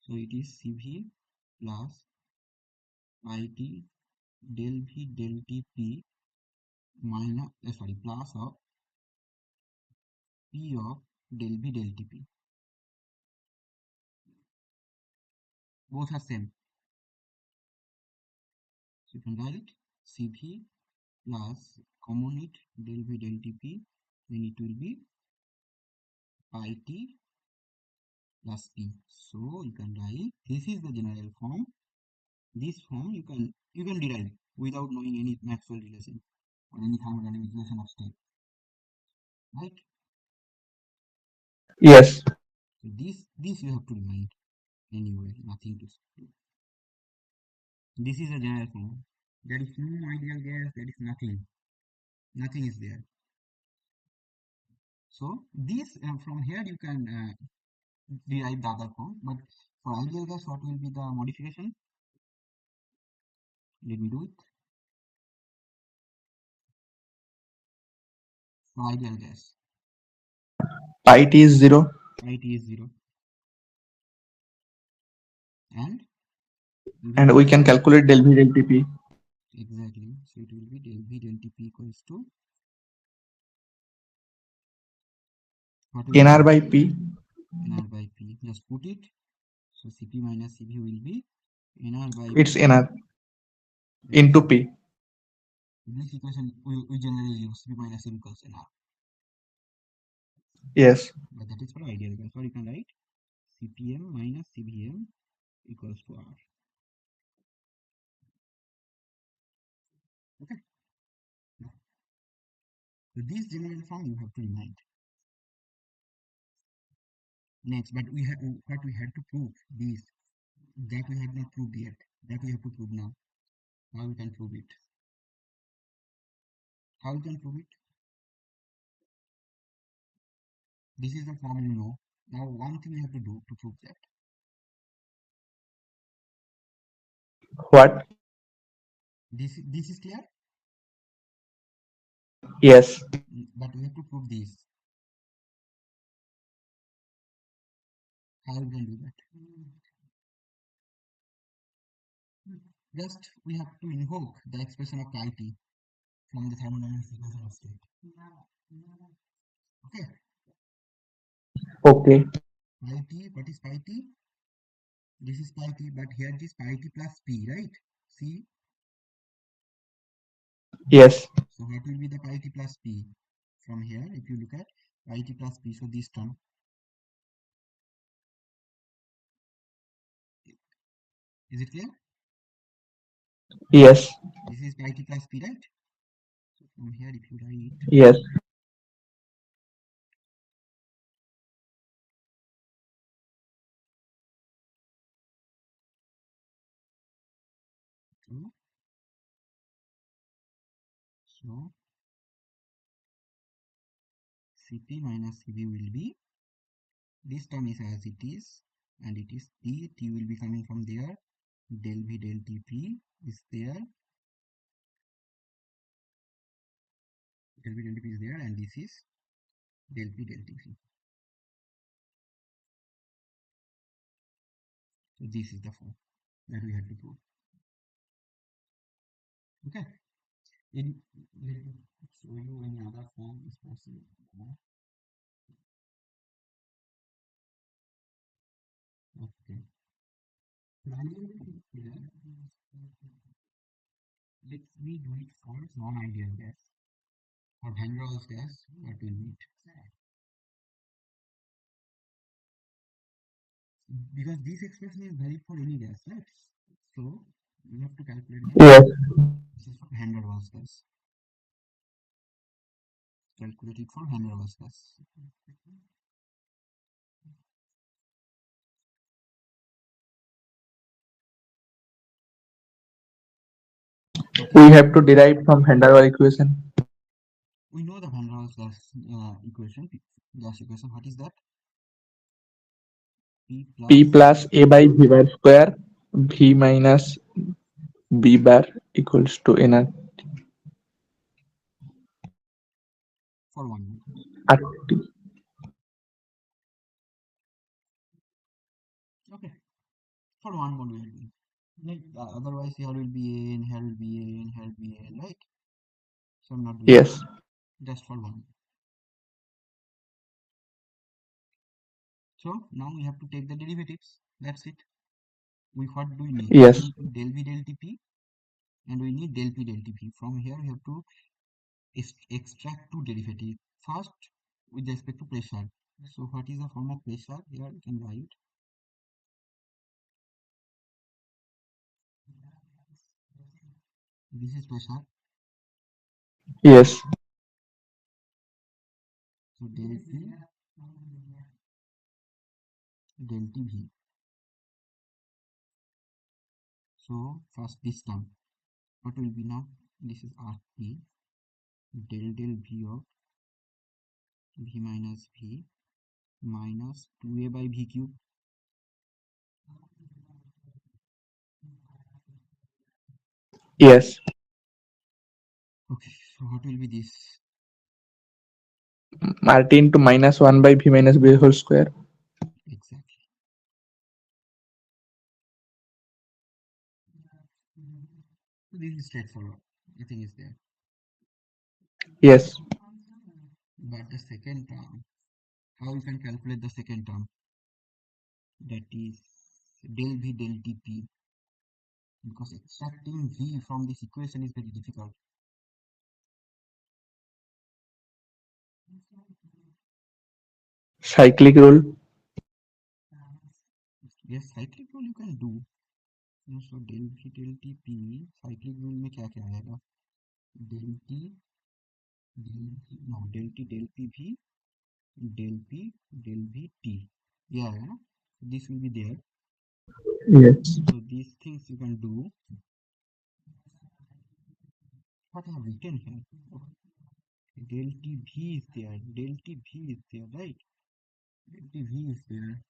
So it is CV plus pi t del V del T P minus sorry plus of P of del V del T P. Both are same. So you can write CV plus common it del V del T P, then it will be pi t plus P. So you can write this is the general form. This form you can derive without knowing any Maxwell relation or any thermodynamic equation of state, right? Yes. So this you have to remind anyway, nothing to do. This is a general form. There is no ideal gas, there is nothing. Nothing is there. So this from here you can derive the other form, but for ideal gas, what will be the modification? Let me do it. for ideal gas. pi t is 0, Pi t is 0. And we will and we can calculate calculate del v del Tp. exactly. So it will be del v del Tp equals to what will be nr that? by p. Nr by P. Just put it. So Cp minus Cv will be Nr by It's P. nr Yes. into p. This equation we generally use Cp minus Cv equals Nr. Yes. But that is for ideal gas. Or you can write Cpm minus Cvm equals to R. Okay. So this general form you have to remind. Next, but we have what we had to prove this that we have not proved yet. That we have to prove now. How we can prove it? How we can prove it? This is the form you know. Now one thing we have to do to prove that. What? This is clear. Yes. But we have to prove this. How we can do that? Just we have to invoke the expression of pi t from the thermodynamics equation of state. Okay, Okay. pi t. What is pi t? This is pi t, but here it is pi t plus p, right? See, Yes. so what will be the pi t plus p from here? If you look at pi t plus p, so this term, is it clear? Yes. This is pi t plus p, right? So from here, if you write, Yes. so, so Cp minus Cv will be this term is as it is, and it is t. T will be coming from there. Del v del Tp is there. Del v del Tp is there, and this is del p del Tp. So this is the form that we had to prove. Okay. In let me show you any other form is possible. Okay. Primarily here, let me do it for non-ideal gas. For Van der Waals gas, what we need. Because this expression is valid for any gas, right? So we have to calculate that. Yes. This is for Van der Waals gas. Calculate it for Van der Waals gas. What is We that? have to derive from Van der Waals equation. We know the Van der Waals gas equation. Gas equation. What is that? P P plus plus A by V bar square V minus B bar equals to nr for one. RT. Okay. For one mode we will be. Like, otherwise here will be A and here will be A and here will be A, right? So I'm not doing Yes. that. Just for one. So now we have to take the derivatives. That's it. What do we need? We Yes. need del v del Tp and we need del p del Tp. From here we have to extract two derivatives. First, with respect to pressure. So what is the form of pressure? Here we can write. This is pressure. Yes. So del p del Tv. So first this term. What will be now? This is RT del V of V minus V minus 2A by V cube. Yes. Okay, so what will be this? RT into minus 1 by V minus B whole square. Exactly. So this is straightforward. Nothing is there. Yes. But the second term, how you can calculate the second term? That is del V del dP, because extracting V from this equation is very difficult. Cyclic rule. Yes, cyclic rule you can do. So del V del dP, cyclic rule में क्या क्या आएगा? Del T, del T del P V, del P del V T. Yeah, yeah. This will be there. Yes. So these things you can do. What I have written here? Oh, del T V is there. Del T V is there, right? Del T V is there.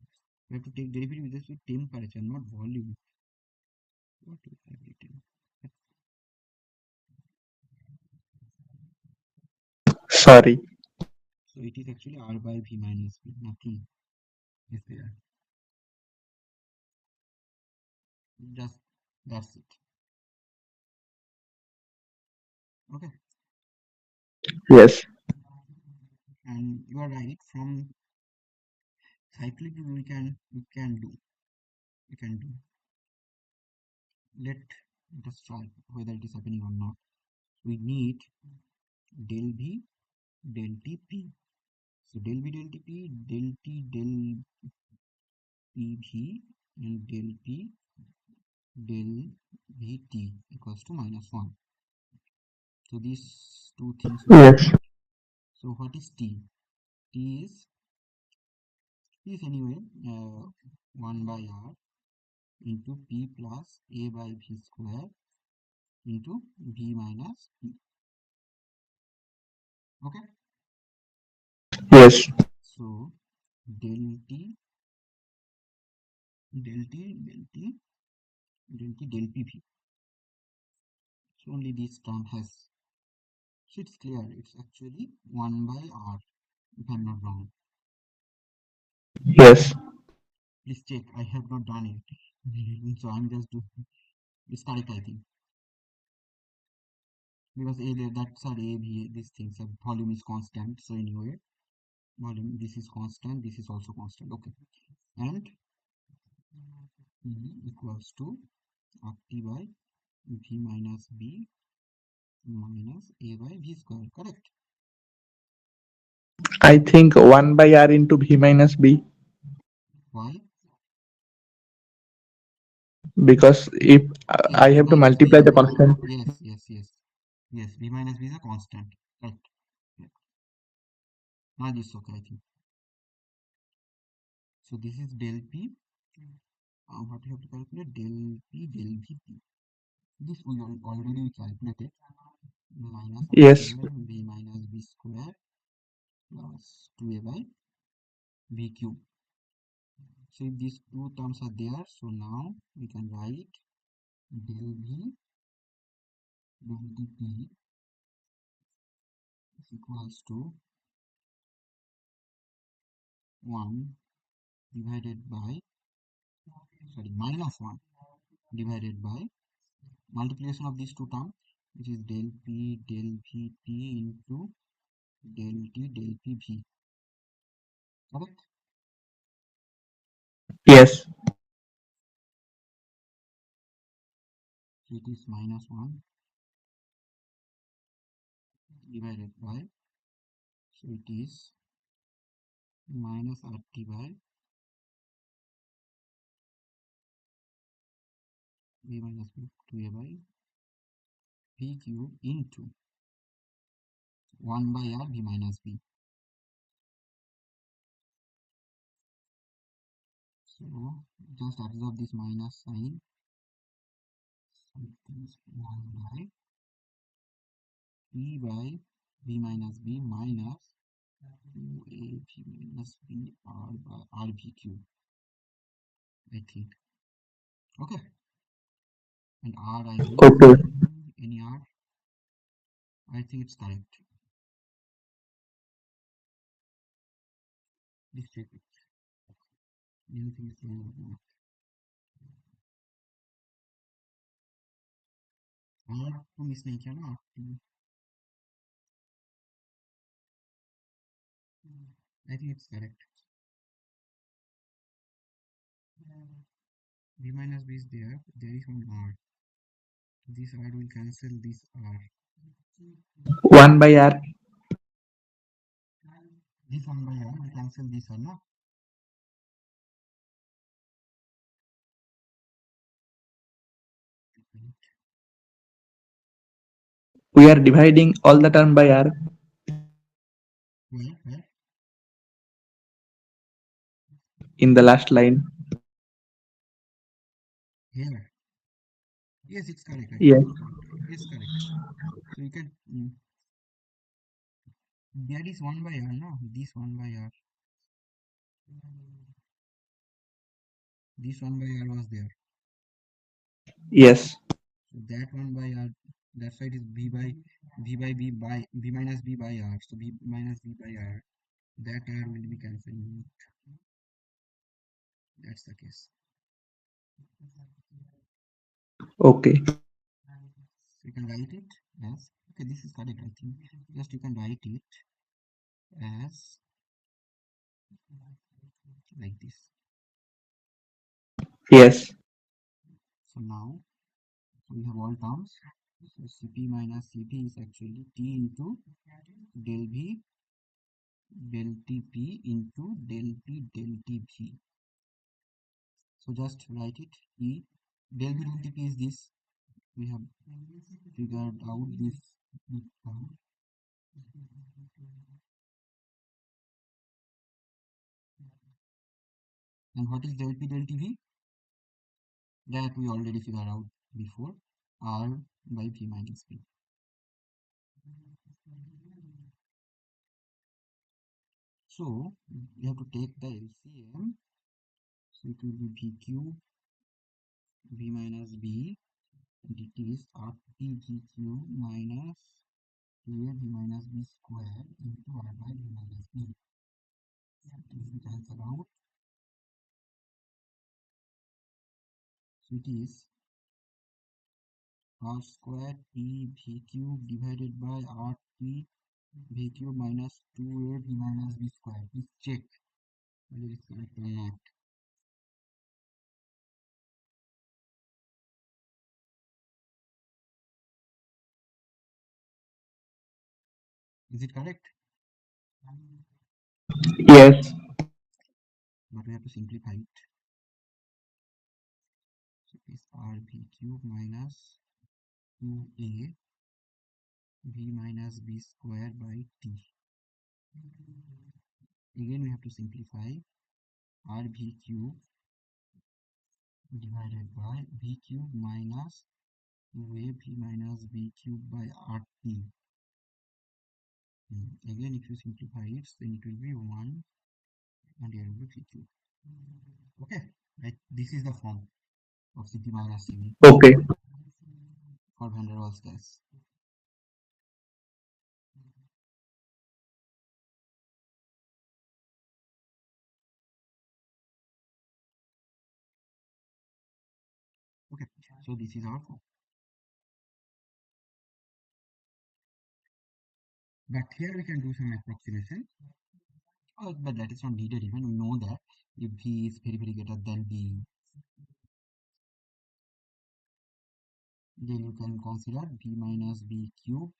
We have to take derivative with respect to temperature, not volume. What do I have written? Sorry. So it is actually R by V minus V. Nothing is there. Just that's it. Okay. Yes. And you are right. From cyclic we can do. Let us try whether it is happening or not. We need del V del T P. So del V del T P del T del P V and del P del V T equals to -1. So these two things we Yes. need. So what is T? T is anyway 1 by R into P plus A by V square into V minus P. Okay. Yes. So del T del T del T del T del P V. So only this term has. So it's clear. It's actually 1 by R if I'm not wrong. Yes. Please check. I have not done it. So I'm just doing. It's correct, I think, because that's our A V. These things. Volume is constant. So anyway, volume, this is constant, this is also constant. Okay. And E equals to RT by V minus B minus A by V square. Correct. I think 1 by R into V minus B, Why? because if Okay, I V have to minus multiply B. the constant. Yes, yes, yes. Yes, V minus B is a constant. Correct. Yeah. Now this is okay, I think. So this is del P. What you have to calculate? Del P del VP. This we already calculated. Minus RT Yes. by V minus B square plus 2A by V cube. So if these two terms are there, so now we can write del V del dP is equals to 1 divided by, sorry, minus 1 divided by multiplication of these two terms, which is del P del VP into del T del PV. Correct? Yes. So it is minus 1 divided by, so it is minus RT by V minus B 2A by V cube into 1 by R V minus B. So just observe this minus sign. So it is 1 by P by V minus B minus 2A V minus B R by R V cube, I think. Okay. And R I Okay. mean any R. I think it's correct. Please check it. Anything is wrong or not. R तो miss नहीं किया ना R2. I think it's correct. B minus B is there. There is one R. This R will cancel this R. 1 by r. This 1 by R will cancel this R, no? We are dividing all the term by r. Where? In the last line. Here. Yes, it's correct. Yes. Actually, it's correct. Yes, correct. So you can. There is 1 by R, no? This 1 by R. This 1 by R was there. Yes. So that 1 by R, that side is B minus B by R. So B minus B by R. That R will be cancelled. That's the case. Okay. So you can write it as, okay, this is correct, I think. Just you can write it as like this. Yes. So now we have all terms. So Cp minus Cp is actually T into del V del Tp into del P del Tv. So just write it. E del V del Tp is this. We have figured out this. And what is del P del Tv? That we already figured out before. R by V minus P. So you have to take the LCM. So it will be VQ V minus B dt is RTGQ minus 2A V minus B square into R by V minus B. If we cancel out, so it is R square T V cube divided by R T V cube minus 2A V minus B square. Please check whether it's correct or not. Is it correct? Yes. But we have to simplify it. So it is RV cube minus 2A V minus B square by T. Again we have to simplify RV cube divided by V cube minus 2A V minus B cube by RT. Again if you simplify it, then it will be 1 and here will be V cube. Okay, right. This is the form of Cp minus Cv Okay. for van der Waals gas. Okay, so this is our form. But here we can do some approximation. Oh, but that is not needed even. We know that if V is very greater than B, then you can consider B minus B cube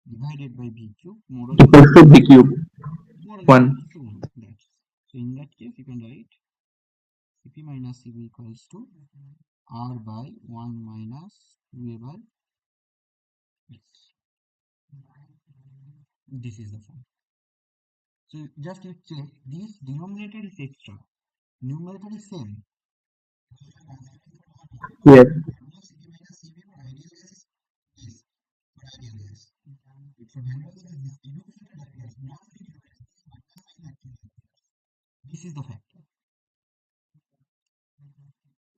divided by B cube more or less Equals equal to to b 1. cube. More or less 1. equal to 1. That's, so in that case, you can write Cp minus Cv equals to R by 1 minus 2A by X. This is the form. So just you check, this denominator is extra. Numerator is same. Yes. This is the factor.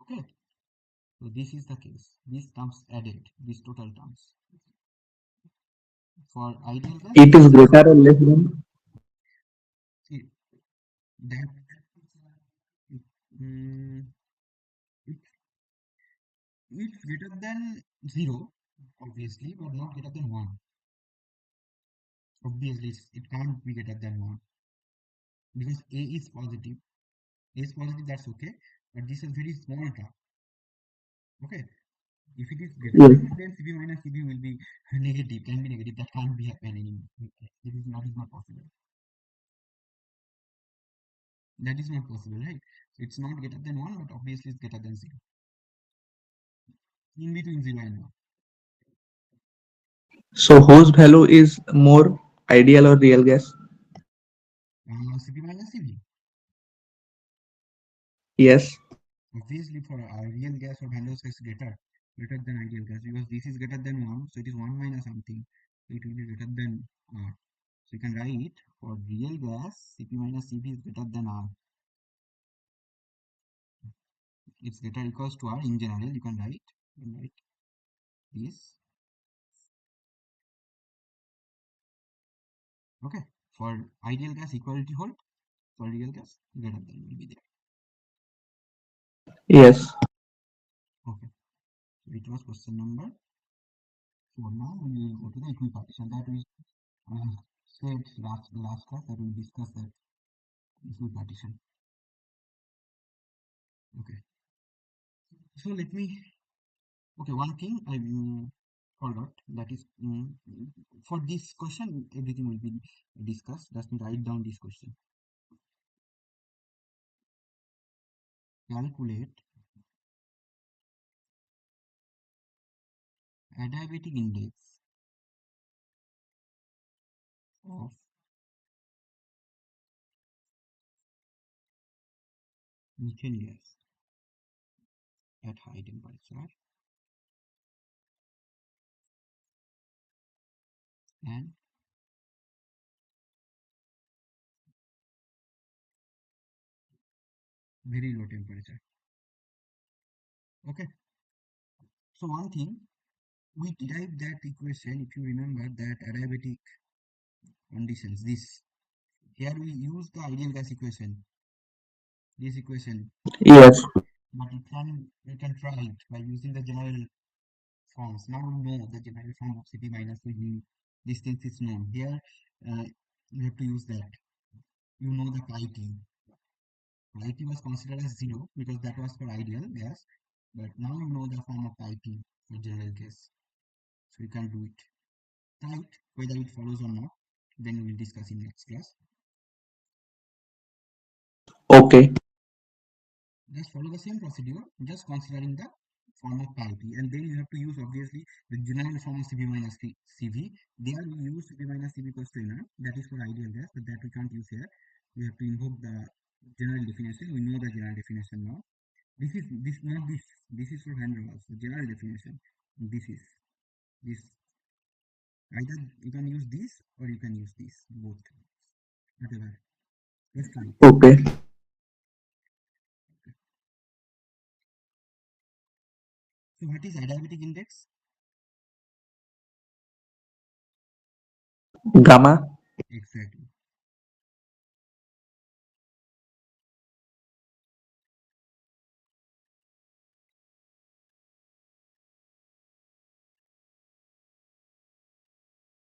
Okay. So this is the case. These terms added, these total terms. For ideal gas, It this is is greater or less than. see, that mm, it, it's greater than 0, obviously, but not greater than 1. Obviously, it can't be greater than 1 because A is positive. A is positive, that's okay, but this is very small term. Okay, if it is greater Yes. than 1, then CB minus CB will be negative, can be negative. That can't be happening. That is not possible. That is not possible, right? So it's not greater than 1, but obviously it's greater than 0. In between 0 and 1. So whose value is more ideal or real gas? CP minus CB. Yes. Obviously, for real gas or Van der Waals is greater than ideal gas because this is greater than 1, so it is 1 minus something. So it will be greater than R. So you can write for real gas, Cp minus Cv is greater than R. It's greater equals to R in general. You can write this. Okay. For ideal gas, equality hold. For real gas, greater than will be there. Yes. Okay. So it was question number 4. Now we will go to the equipartition that we said last class that we will discuss that equipartition. Okay. So let me. Okay, one thing I forgot, that is for this question everything will be discussed. Let me write down this question. Calculate adiabatic index of methane gas at high temperature and very low temperature. Okay. So one thing, we derived that equation, if you remember, that adiabatic conditions. This here we use the ideal gas equation. This equation, Yes. but you can try it by using the general forms. Now we know the general form of Cp minus Cv. This thing is known. Here you have to use that. You know the pi t. Pi t was considered as 0 because that was for ideal gas. But now you know the form of pi t for general case. So you can do it. Try it, whether it follows or not. Then we will discuss in next class. Okay. Just follow the same procedure, just considering the form of pi t. And then you have to use obviously the general form of Cv minus Cv. There we use Cv minus Cv equals to NR. That is for ideal gas, but that we can't use here. We have to invoke the general definition. We know the general definition now. This is for Van der Waals, the general definition. This is this, either you can use this or you can use this, both, whatever. Let's try it. Okay. So what is adiabatic index? Gamma. Exactly.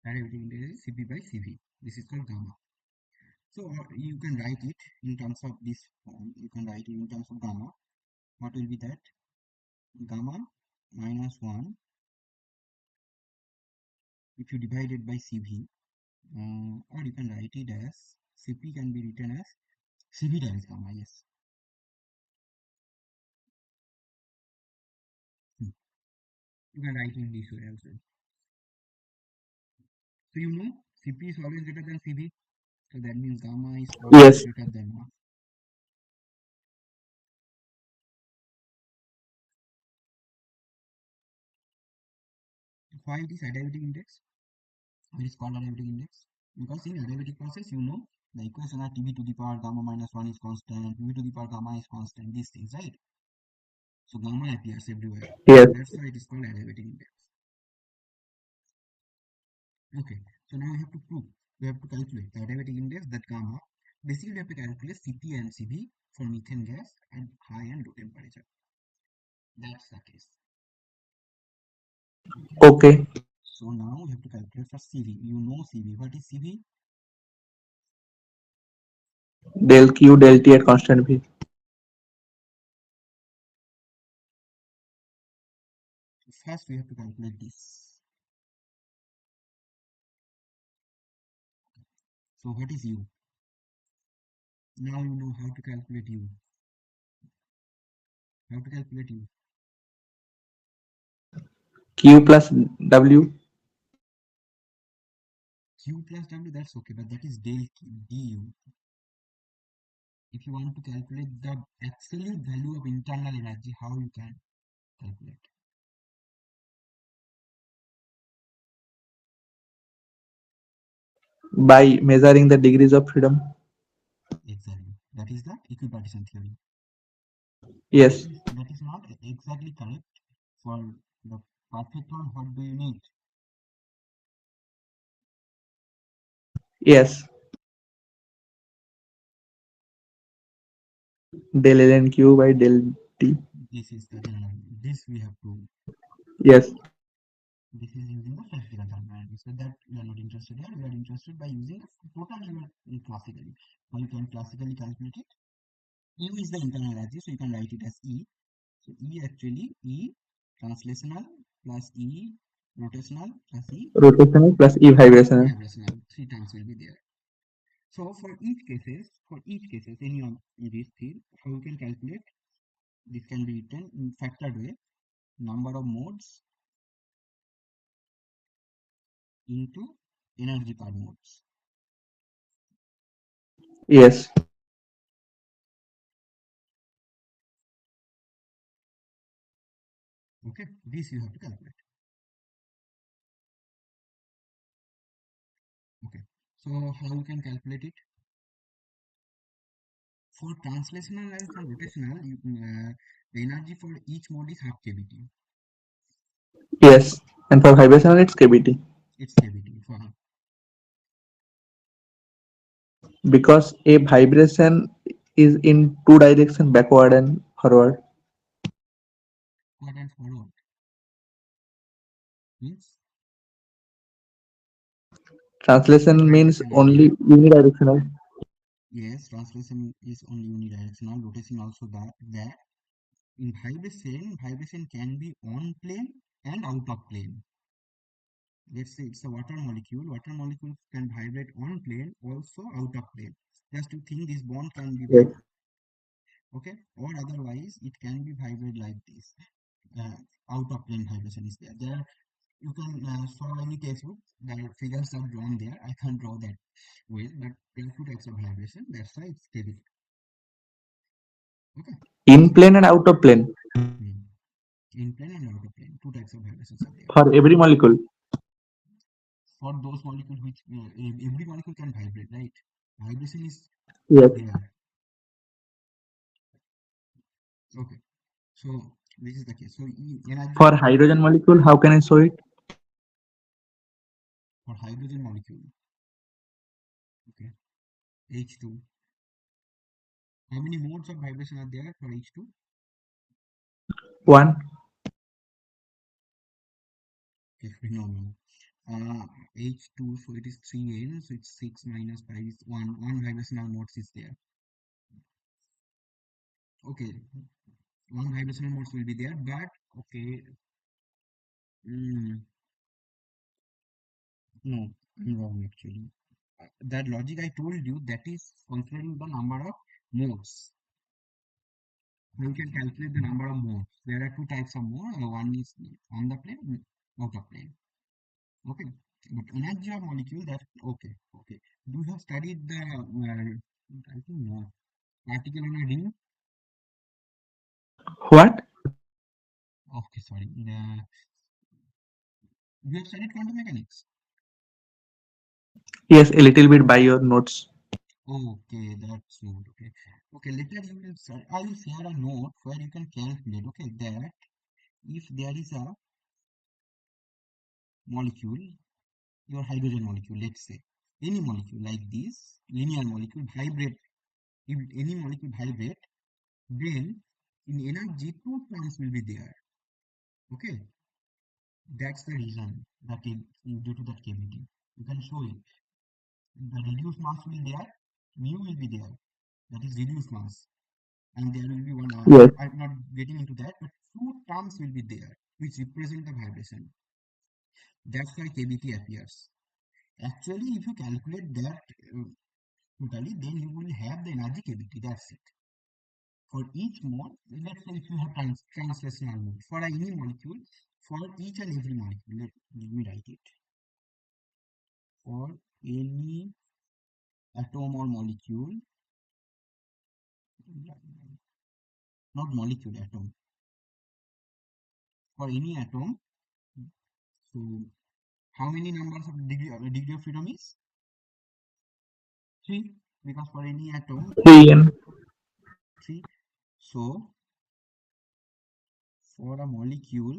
Adiabatic index is Cp by Cv. This is called gamma. So you can write it in terms of this form. You can write it in terms of gamma. What will be that? Gamma minus 1 if you divide it by Cv. Or you can write it as Cp can be written as Cv times gamma. Yes. You can write in this way also. So you know Cp is always greater than Cv. So that means gamma is always Yes. greater than 1. Why it is adiabatic index? Why it is called adiabatic index? Because in adiabatic process, you know the equation are Tb to the power gamma minus 1 is constant, Tb to the power gamma is constant, these things, right? So gamma appears everywhere. Yes. So that's why it is called adiabatic index. Okay. So now we have to prove, we have to calculate the adiabatic index, that gamma. Basically, we have to calculate Cp and Cv for methane gas at high and low temperature. That's the case. Okay. Okay. So now we have to calculate for Cv. You know Cv. What is Cv? Del Q del T at constant V. First, we have to calculate this. So what is U? Now you know how to calculate U. How to calculate U? Q plus W. Q plus W, that's okay, but that is del Q, du. If you want to calculate the absolute value of internal energy, how you can calculate? By measuring the degrees of freedom. Exactly. That is the equipartition theory. But Yes. that is not exactly correct. For the perfect one, what do you need? Yes. Del ln Q by del T. This is the general. This we have to. Yes. This is using the classical thermodynamics. So that we are not interested here. We are interested by using a total unit classically. How you can classically calculate it? U is the internal energy, so you can write it as E. So E actually E translational plus E rotational plus E Rotational plus E vibrational. vibrational. Three terms will be there. So for each cases, any of these three, how you can calculate? This can be written in factored way: number of modes into energy per modes. Yes. Okay, this you have to calculate. Okay, so how you can calculate it? For translational and for rotational, the energy for each mode is half kBT. Yes. And for vibrational, it's KBT. It's kBT for Because a vibration is in two direction, backward and forward. forward and forward. Means Translation means vibration is only there. unidirectional. Yes, translation is only unidirectional. Rotation also that. In vibration can be on plane and out of plane. Let's say it's a water molecule. Water molecules can vibrate on plane, also out of plane. Just to think this bond can be Yes. vibrate. Okay, or otherwise it can be vibrate like this. Uh, Out of plane vibration is there. There you can saw any textbook. The figures are drawn there. I can't draw that way, but there are two types of vibration. That's why it's stable. Okay, In so plane and out of plane hmm, in plane and out of plane, two types of vibrations are there. for every molecule. For those molecules which every molecule can vibrate, right? Vibration is Yes. there. Okay, so this is the case. So energy of For hydrogen molecule, how can I show it? for hydrogen molecule, okay, H2. How many modes of vibration are there for H2? One. Okay, no, no. H2, so it is 3N, so it's 6 minus 5 is 1. One vibrational modes is there. Okay, one vibrational modes will be there, but okay, mm, no, I'm wrong actually. That logic I told you, that is considering the number of modes. You can calculate the number of modes. There are two types of mode. One is on the plane, out of plane. Okay. But energy of molecule, that okay. Okay. Do you have studied the I think no particle on a ring? What? Okay, sorry. You have studied quantum mechanics. Yes, a little bit by your notes. Okay, that's good. Okay. Okay, later I will share a note where you can calculate. Okay, that if there is a molecule, your hydrogen molecule, let's say. any molecule like this linear molecule vibrate, if any molecule vibrate, then in energy two terms will be there. Okay, that's the reason that due to that cavity. You can show it. The reduced mass will be there, mu will be there. That is reduced mass, and there will be one. Yes. I'm not getting into that, but two terms will be there which represent the vibration. That's why cavity appears. Actually, if you calculate that totally, then you will have the energy cavity. That's it. For each mole, let's say if you have translational mode for any molecule, for each and every molecule, let me write it. For any atom or molecule, not molecule, atom. For any atom, so how many numbers of degree of freedom is? 3, because for any atom, 3n. 3. So for a molecule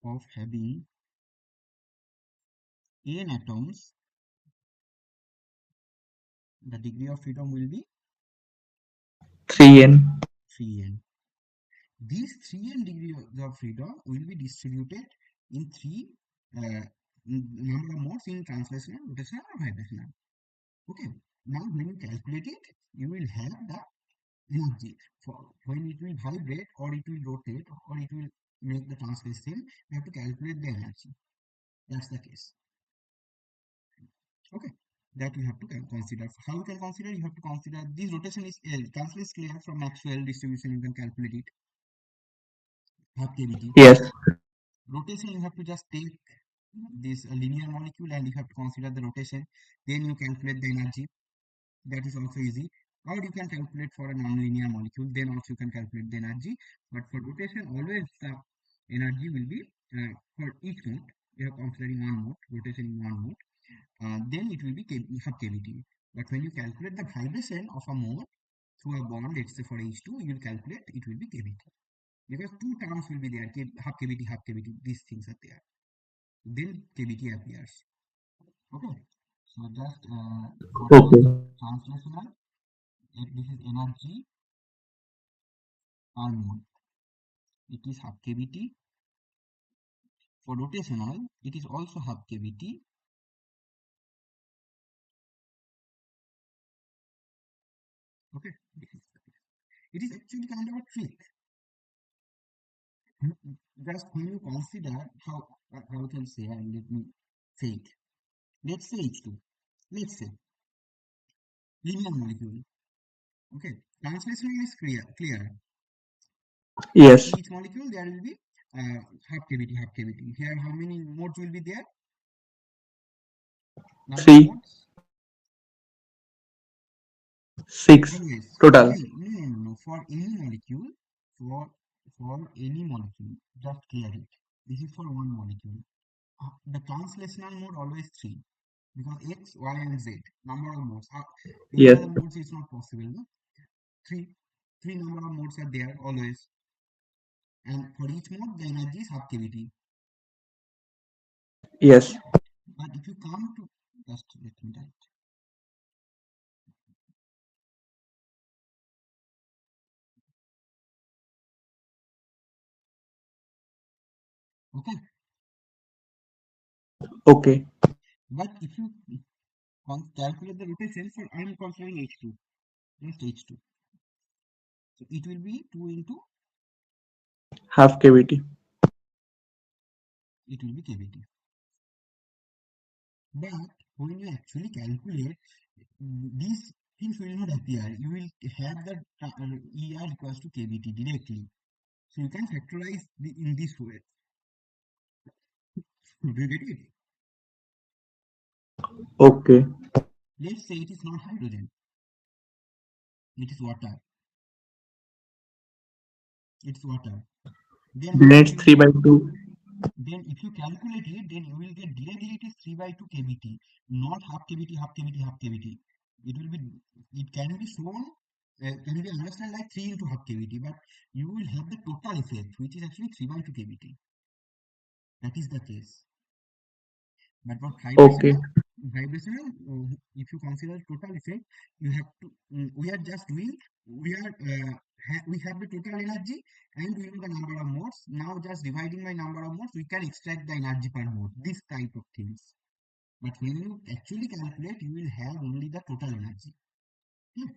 of having n atoms, the degree of freedom will be 3n. 3n. These 3n degrees of freedom will be distributed in three number of modes in translational, rotational, or vibrational. Okay. Now, when you calculate it, you will have the energy. For when it will vibrate, or it will rotate, or it will make the translation, you have to calculate the energy. That's the case. Okay. That you have to consider. How you can consider? You have to consider this rotation is translation is clear from Maxwell distribution. You can calculate it. Half kVt. Yes. Rotation, you have to just take this linear molecule and you have to consider the rotation. Then you calculate the energy. That is also easy. Or you can calculate for a non-linear molecule. Then also you can calculate the energy. But for rotation, always the energy will be for each mode. You are considering one mode, rotation in one mode. Then it will be half kVt. But when you calculate the vibration of a mode through a bond, let's say for H2, you will calculate it will be kVt. Because two terms will be there, half kVt, half kVt. These things are there. Then kVt appears. Okay. So just for Okay. translational, if this is energy per mole, it is half kVt. For rotational, it is also half kVt. Okay. It is actually kind of a trick. Just when you consider how can say, and let me say it. Let's say H2. Let's say linear molecule. Okay. Translational is clear. For Yes. each molecule, there will be half kVt, half kVt. Here, how many modes will be there? Number of 3, modes? 6 Always. total. Why? No, no, no, no. For any molecule, just clear it. This is for one molecule. The translational mode always 3 because X, Y, and Z number of modes. Any Yes. other modes is not possible. No? Three, three number of modes are there always, and for each mode the energy is half kVt. Yes. But if you come to just let me write. Okay, Okay. but if you calculate the rotation for I'm considering H2, just H2. So it will be 2 into Half kVt. it will be kVt. But when you actually calculate, these things will not appear. You will have the ER equals to kVt directly. So you can factorize in this way. Do you get it? Okay. Let's say it is not hydrogen, it is water. It's water. Then how Then much it's will 3 be? by 2. Then if you calculate it, then you will get directly it is 3 by 2 kVt, not half kVt, half kVt, half kVt. It will be, it can be shown, can be understood like 3 into half kVt, but you will have the total effect, which is actually 3 by 2 kVt. That is the case. But for Okay. vibrational, if you consider total effect, you have to. We are just doing. We have the total energy and we know the number of modes. Now, just dividing by number of modes, we can extract the energy per mode. This type of things. But when you actually calculate, you will have only the total energy. Yeah.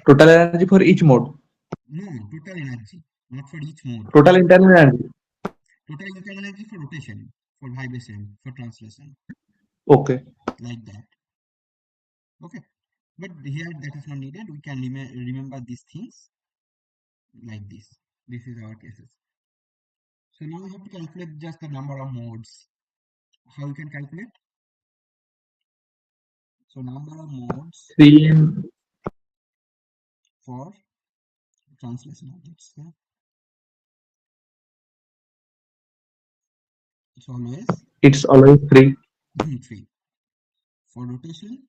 Total energy for each mode. No, total energy, not for each mode. Total internal energy. Total internal energy for rotation, for vibration, for translation, Okay. like that. Okay. But here that is not needed. We can remember these things like this. This is our cases. So now we have to calculate just the number of modes. How you can calculate? So number of modes 3n. for translation objects. Yeah? It's always It's always 3. three. For rotation,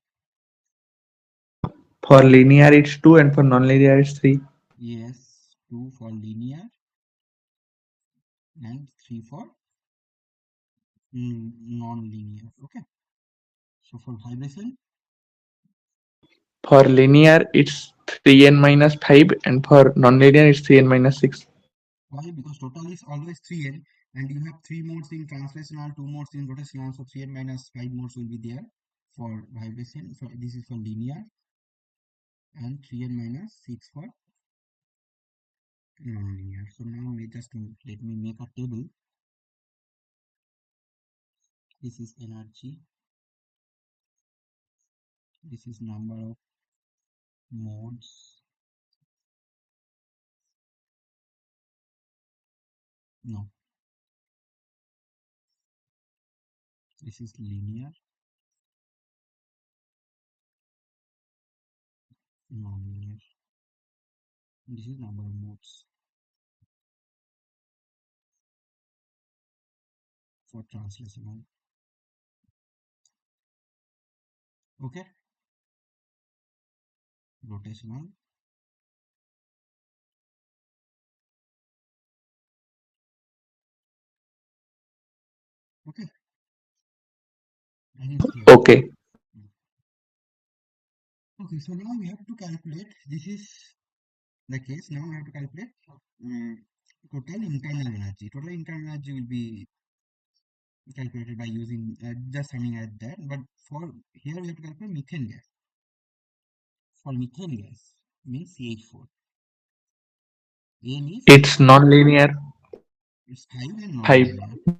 For linear, it's 2, and for non-linear, it's 3. yes, two for linear and three for non-linear. Okay. So for vibration, For linear, it's 3n minus 5, and for non-linear, it's 3n minus 6. why? Because total is always 3n and you have 3 modes in translational, 2 modes in rotational, so 3n minus 5 modes will be there for vibration. So this is for linear and 3n minus 6 for non-linear. So now let me make a table. This is energy. This is number of modes. No, this is linear, non-linear. This is number of modes for translational. Okay, rotational. Okay, and it's here. Okay. Okay, so now we have to calculate. This is the case. Now we have to calculate total internal energy. Total internal energy will be calculated by using just summing at that. But for here we have to calculate methane gas. For methane gas means CH4. N is It's non-linear it's 5 and 5. non-linear.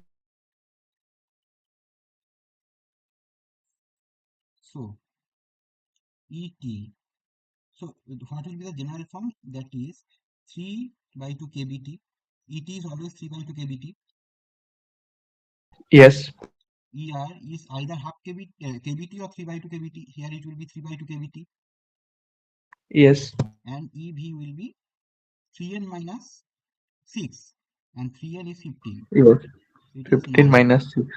So ET. So what will be the general form? That is 3 by 2 kBT. ET is always 3 by 2 kBT. Yes. ER is either half kBT or 3 by 2 kBT. Here it will be 3 by 2 kBT. Yes. And EV will be 3n minus 6. And 3n is 15. Yes. So it is 15 minus 6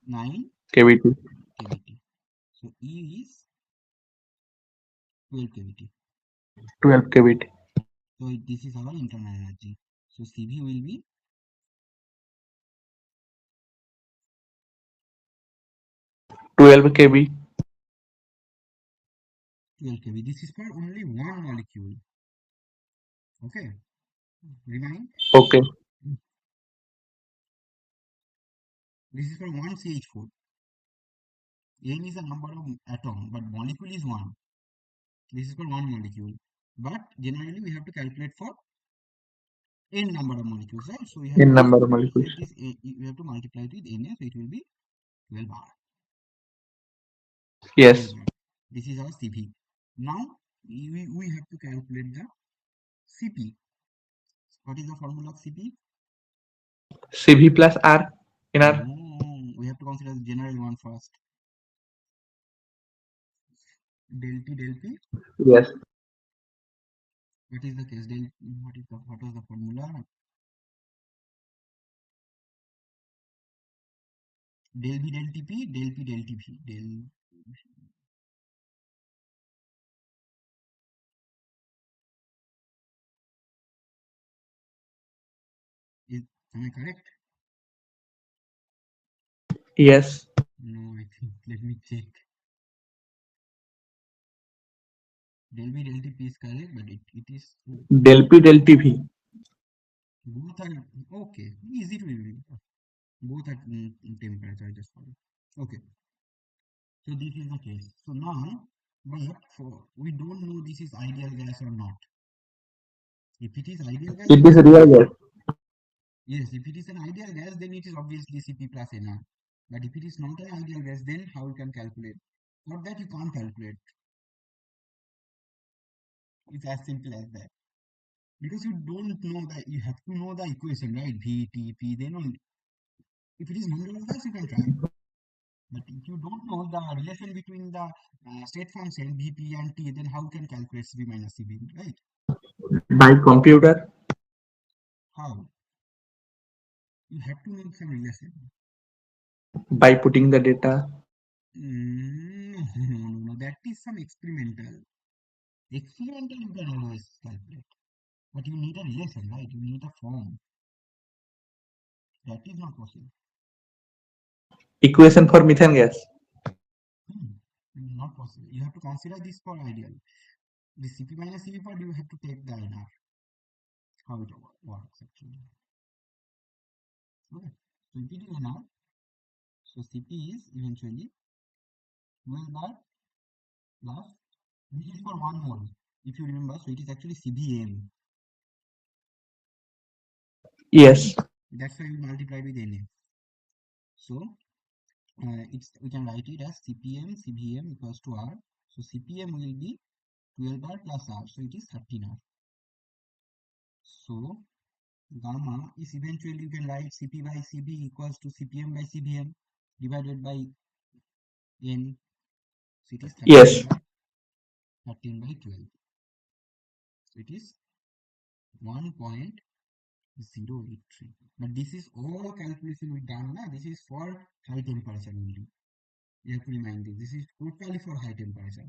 9 kBT. kBT. So E is 12 kBT. 12 kBT. So this is our internal energy. So CV will be 12 kb. 12 kb. This is for only one molecule. Okay. Remind. Okay. This is for one CH4. N is the number of atom, but molecule is one. This is for one molecule. But generally we have to calculate for n number of molecules, right? So we have In to number of molecules. set this. We have to multiply it with Na, so it will be 12 bar. 12 Yes. bar. This is our Cp. Now we have to calculate the Cp. What is the formula of Cp? Cv plus R in R. No, we have to consider the general one first. Del T del P. Yes. What is the case? What was the formula? Del B del Tp, del P del Tp. Is, am I correct? Yes. No, I think, let me check. Del B del T P is correct, but it is, Del P del TV. both are, okay, easy to remember. Both are temperature, just for it. Okay, so this is the case. So now, but for, we don't know this is ideal gas or not. If it is ideal gas, It then is CP, real gas. yes, if it is an ideal gas, then it is obviously CP plus NR. But if it is not an ideal gas, then how you can calculate? For that, you can't calculate. It's as simple as that. Because you don't know that, you have to know the equation, right? V, T, P, then only. If it is non-real gas, you can try. But if you don't know the relation between the state function Vp and T, then how you can calculate Cv minus Cv, right? By computer. How? You have to make some relation. By putting the data. No. That is some experimental. Experimental you can always calculate. But you need a relation, right? You need a form. That is not possible. Equation for methane gas. Hmm. Not possible. You have to consider this for ideal. The Cp minus Cv part, you have to take the NR. How it works actually. Okay. So if it is NR, so Cp is eventually 12 bar plus, this is for 1 mole. If you remember, so it is actually CBM. Yes. That's why we multiply with Na. So it's, we can write it as CPM CBM equals to R. So CPM will be 12 bar plus R. So it is 13 R. So gamma is eventually, you can write Cp by Cb equals to CPM by CBM divided by N. So it is Yes. 13 by 12. So it is 1.083. But this is all calculation we done now. This is for high temperature only. You have to remind this. This is totally for high temperature.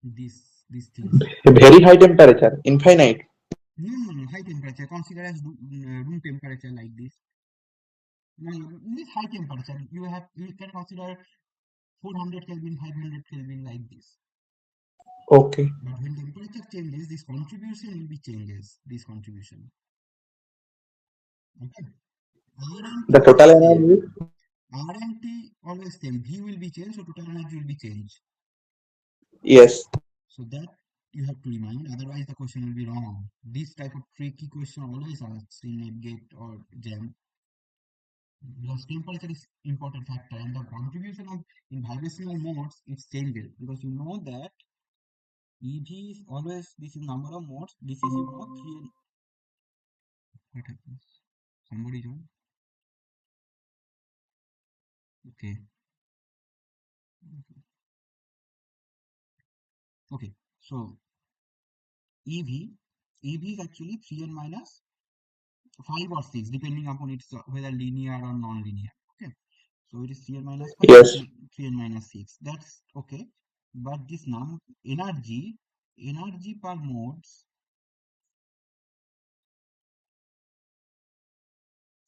These things. Very high temperature. Infinite. No. High temperature. Consider as room temperature like this. No, this high temperature. You can consider 400 Kelvin, 500 Kelvin like this. Okay. But when temperature changes, this contribution will be changes. This contribution. Okay. R and The T total always same. energy. R and T always same. V will be changed, so total energy will be changed. Yes. So that you have to remind, otherwise the question will be wrong. This type of tricky question always asks in a gate or jam. Because temperature is important factor and the contribution of in vibrational modes is changed because you know that EV is always, this is number of modes. This is, you know, three and what happens? Somebody join. Okay. Okay. So EV is actually 3 and minus 5 or 6 depending upon its whether linear or non-linear. Okay. So it is 3 and minus 5 or Yes. 3 and minus 6. That's okay. But this energy per modes.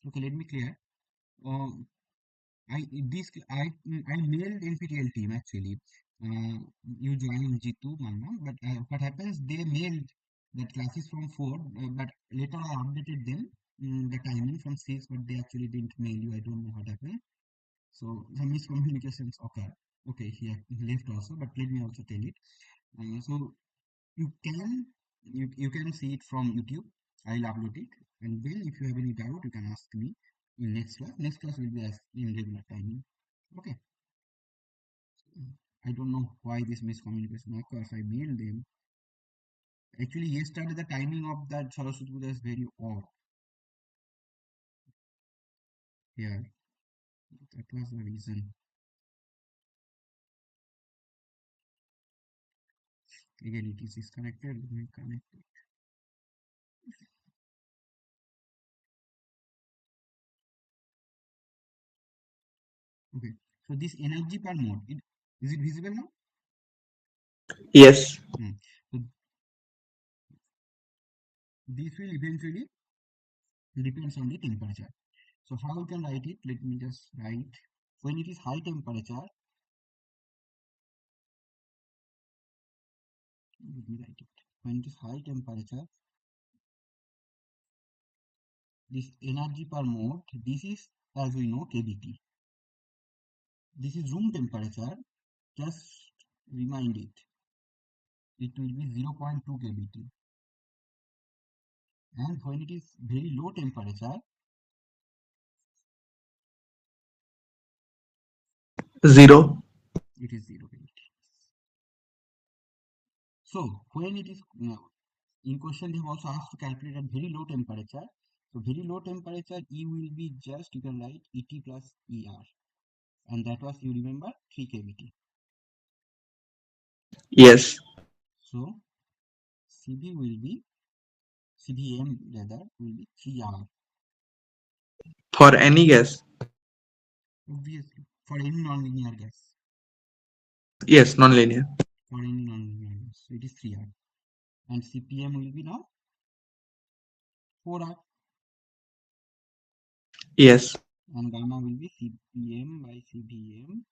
Okay, let me clear. Um, I mailed NPTEL team actually. Uh, you joined G2 Manna, but what happens? They mailed that classes from 4, but later I updated them the timing from 6, but they actually didn't mail you. I don't know what happened. So some miscommunications occur. Okay, he left also, but let me also tell it. So you can you can see it from YouTube. I'll upload it, and then if you have any doubt, you can ask me in next class. Next class will be as in regular timing. Okay. I don't know why this miscommunication occurs. I mailed them. Actually, yesterday the timing of that Saraswati Puja is very odd. Yeah, that was the reason. Again, it is disconnected. Let me connect it. Okay. So this energy per mode, is it visible now? Yes. Hmm. So this will eventually depends on the temperature. So how we can write it? Let me just write. When it is high temperature, let me write it. When it is high temperature, this energy per mole, this is, as we know, kBT. This is room temperature. Just remind it. It will be 0.2 kBT. And when it is very low temperature, Zero. it is 0 kBT. So when it is in question, they have also asked to calculate at very low temperature. So very low temperature, E will be just, you can write ET plus ER. And that was, you remember, 3 kBT. Yes. So CB will be, CBM rather, will be 3R. For any gas. Obviously, for any nonlinear gas. Yes, non-linear. For any nonlinear gas. So it is 3R. And CPM will be now 4R. Yes. And gamma will be CPM by CBM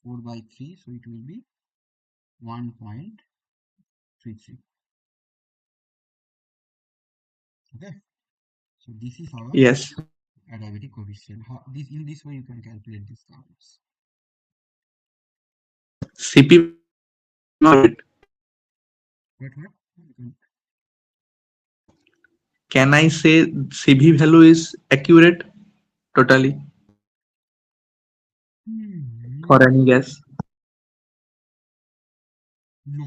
4 by 3. So it will be 1.33. Okay. So this is our Yes. adiabatic coefficient. How, this, in this way you can calculate these terms. CP. What? Can I say CV value is accurate totally for Hmm, any gas? no,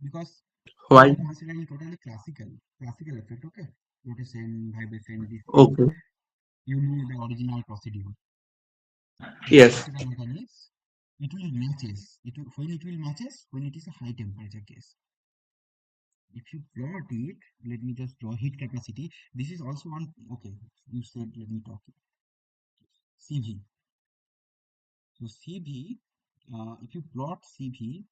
because we Why? are considering totally classical effect. Okay, rotation, vibration, these things. Okay. You know the original procedure. In Yes. classical mechanics, it will matches. It will, when it will matches when it is a high temperature case. If you plot it, let me just draw heat capacity. This is also one. Okay, you said let me talk. CV. So CV, if you plot CV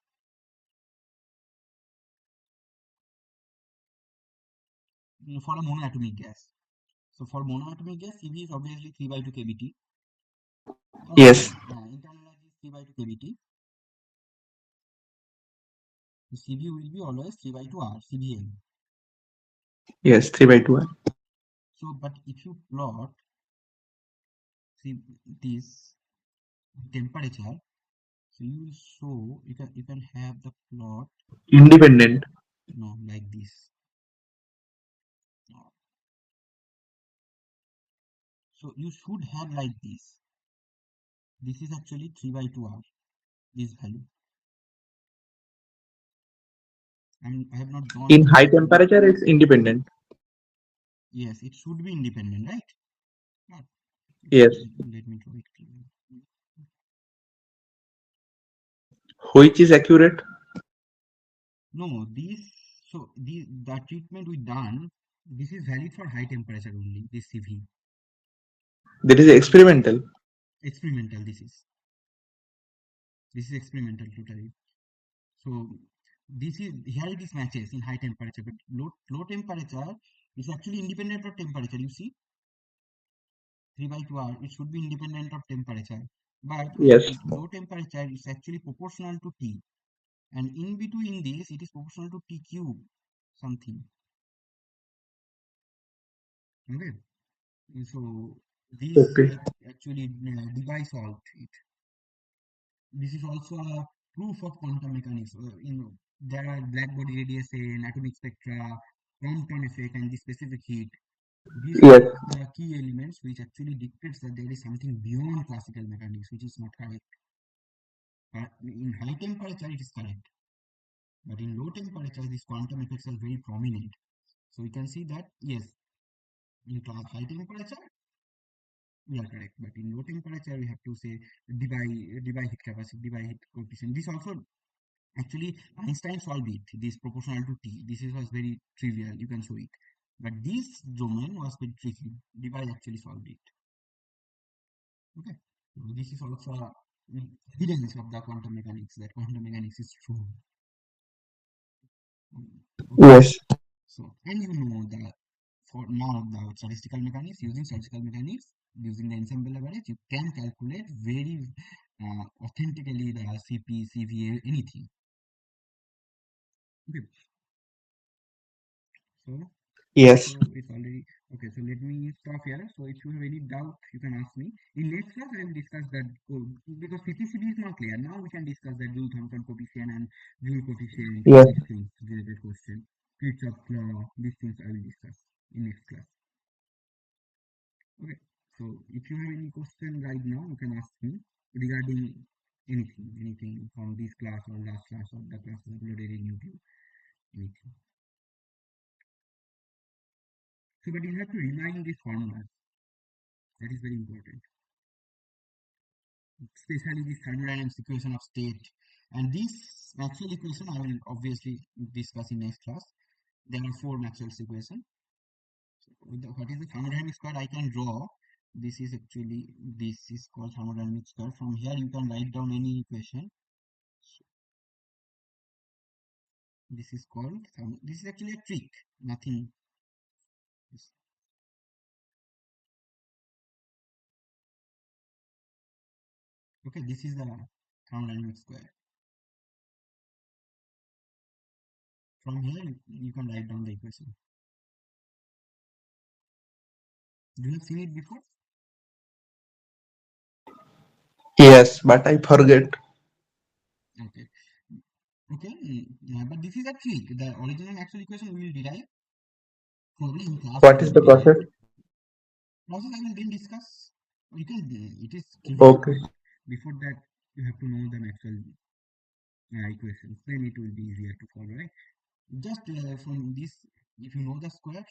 for a monoatomic gas. So for monoatomic gas, CV is obviously 3 by 2 kBT. Oh, sorry, Yes. internal energy is 3 by 2 kBT. So CV will be always 3 by 2 R, CVM. Yes. 3/2. So, but if you plot see this temperature, so you will show you can have the plot Independent. like this. So you should have like this. This is actually 3 by 2 R, this value. And I have not drawn In it high correctly. temperature, it's independent. Yes, it should be independent, right? Not. Yes. Let me draw it clearly. Which is accurate? No, the treatment we done, this is valid for high temperature only, this CV. That is experimental. Experimental, this is experimental totally. So this is, here it is matches in high temperature, but low temperature is actually independent of temperature. You see, 3 by 2 R, it should be independent of temperature. But when Yes. it low temperature, it's actually proportional to T. And in between this, it is proportional to T cube something. Okay. So this Okay. actually device solved it. This is also a proof of quantum mechanics. There are black body radiation, atomic spectra, quantum effect, and the specific heat. These are Yes. the key elements which actually dictates that there is something beyond classical mechanics, which is not correct. But in high temperature, it is correct. But in low temperature, these quantum effects are very prominent. So we can see that yes, in high temperature, we are correct, but in low temperature, we have to say Debye heat capacity, Debye heat coefficient. This also actually Einstein solved it. This proportional to T. This was very trivial. You can show it, but this domain was very tricky. Debye actually solved it. Okay, so this is also evidence of the quantum mechanics that quantum mechanics is true. Okay, Yes. So, and you know that for now the statistical mechanics, using statistical mechanics, using the ensemble average, you can calculate very authentically the CP, CVA, anything. Okay, so Yes. it's already okay. So let me stop here. So if you have any doubt, you can ask me. In next class, I will discuss that because CPCB is not clear. Now we can discuss that Joule Thomson coefficient and Joule coefficient, Yes. these things, related question, Kirchhoff law, these things I will discuss in next class. Okay. So if you have any question right now, you can ask me regarding anything from this class or last class or the class uploaded in YouTube, anything. So, but you have to remind this formula. That is very important, especially this thermodynamics equation of state. And this Maxwell equation I will obviously discuss in next class. There are four Maxwell's equation. What is the thermodynamic square I can draw? This is called thermodynamic square. From here you can write down any equation. This is called this is actually a trick. Nothing. Okay, this is the thermodynamic square. From here you can write down the equation. You have seen it before? Yes, but I forget. Okay. Okay, yeah, but this is a trick. The original actual equation we will derive. Probably in class we What is will the derive. process? Process I will then discuss. You can. It is trivial, Okay. but before that you have to know the Maxwell equations. Then it will be easier to follow, right? Just from this, if you know the square,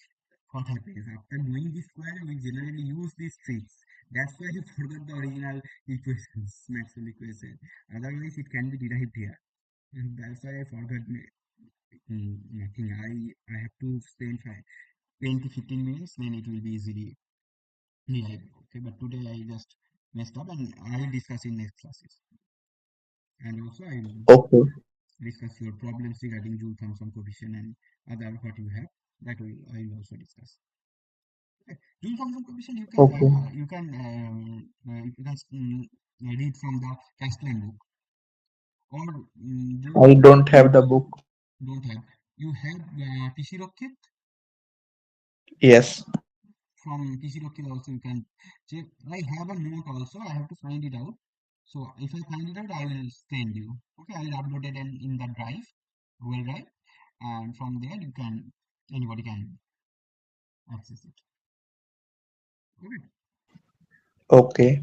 what happens after knowing the square, we generally use these tricks. That's why you forgot the original equations, Maxwell equation. Otherwise, it can be derived here. And that's why I forgot nothing. I have to spend 10 to 15 minutes, then it will be easily derived. Okay, but today I just messed up, and I will discuss in next classes. And also I will Okay. discuss your problems regarding Joule Thomson coefficient and other what you have. That I will also discuss. Okay. Joule Thomson coefficient Okay. you can read from the Castellan book, or do I you don't have the book. don't have. You have PC Rockit. Yes. From PC Rockit also you can check. I have a note also. I have to find it out. So if I find it out, I will send you. Okay, I will upload it in the drive, Google Drive, and from there anybody can access it. Okay. Okay.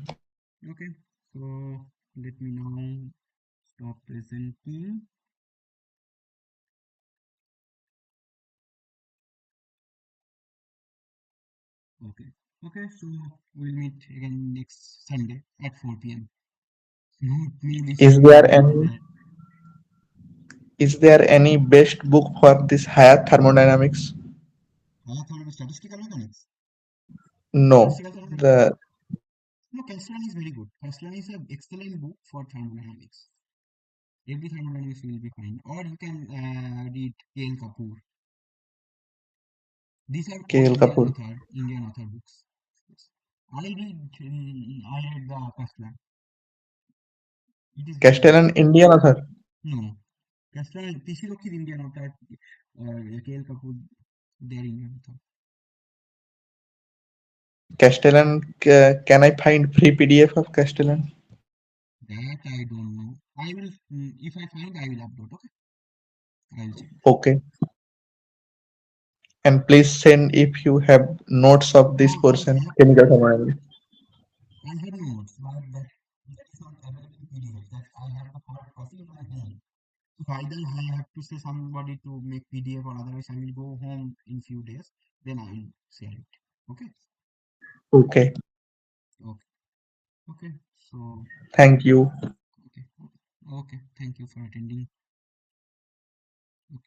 Okay. So let me now stop presenting. Okay. Okay. So we'll meet again next Sunday at 4 p.m. Note me this Is schedule there before any that. is there any best book for this higher thermodynamics? I thought of statistical mechanics. No. Statistical thermodynamics. The No, Castellan is very good. Castellan is an excellent book for thermodynamics. Every thermodynamics will be fine. Or you can read K.L. Kapoor. These are all KL Kapoor. Indian author books. Yes. I read the Castellan. It is very good. Castellan Indian author. No, Castellan, PC Rock is Indian author, or K.L. Kapoor, they are Indian author. Castellan. Can I find free PDF of Castellan? That I don't know. I will, if I find, I will upload. Okay, I will check. Okay. And please send if you have notes of this No, portion, chemical thermodynamics. I have notes, but that is not available in PDF. That I have a hard copy in my home. So either I have to say somebody to make PDF, or otherwise I will go home in few days. Then I will share it. Okay. Okay. Okay. Okay. So Thank you. okay. Okay. Okay. Thank you for attending. Okay.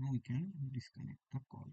Now we can disconnect the call.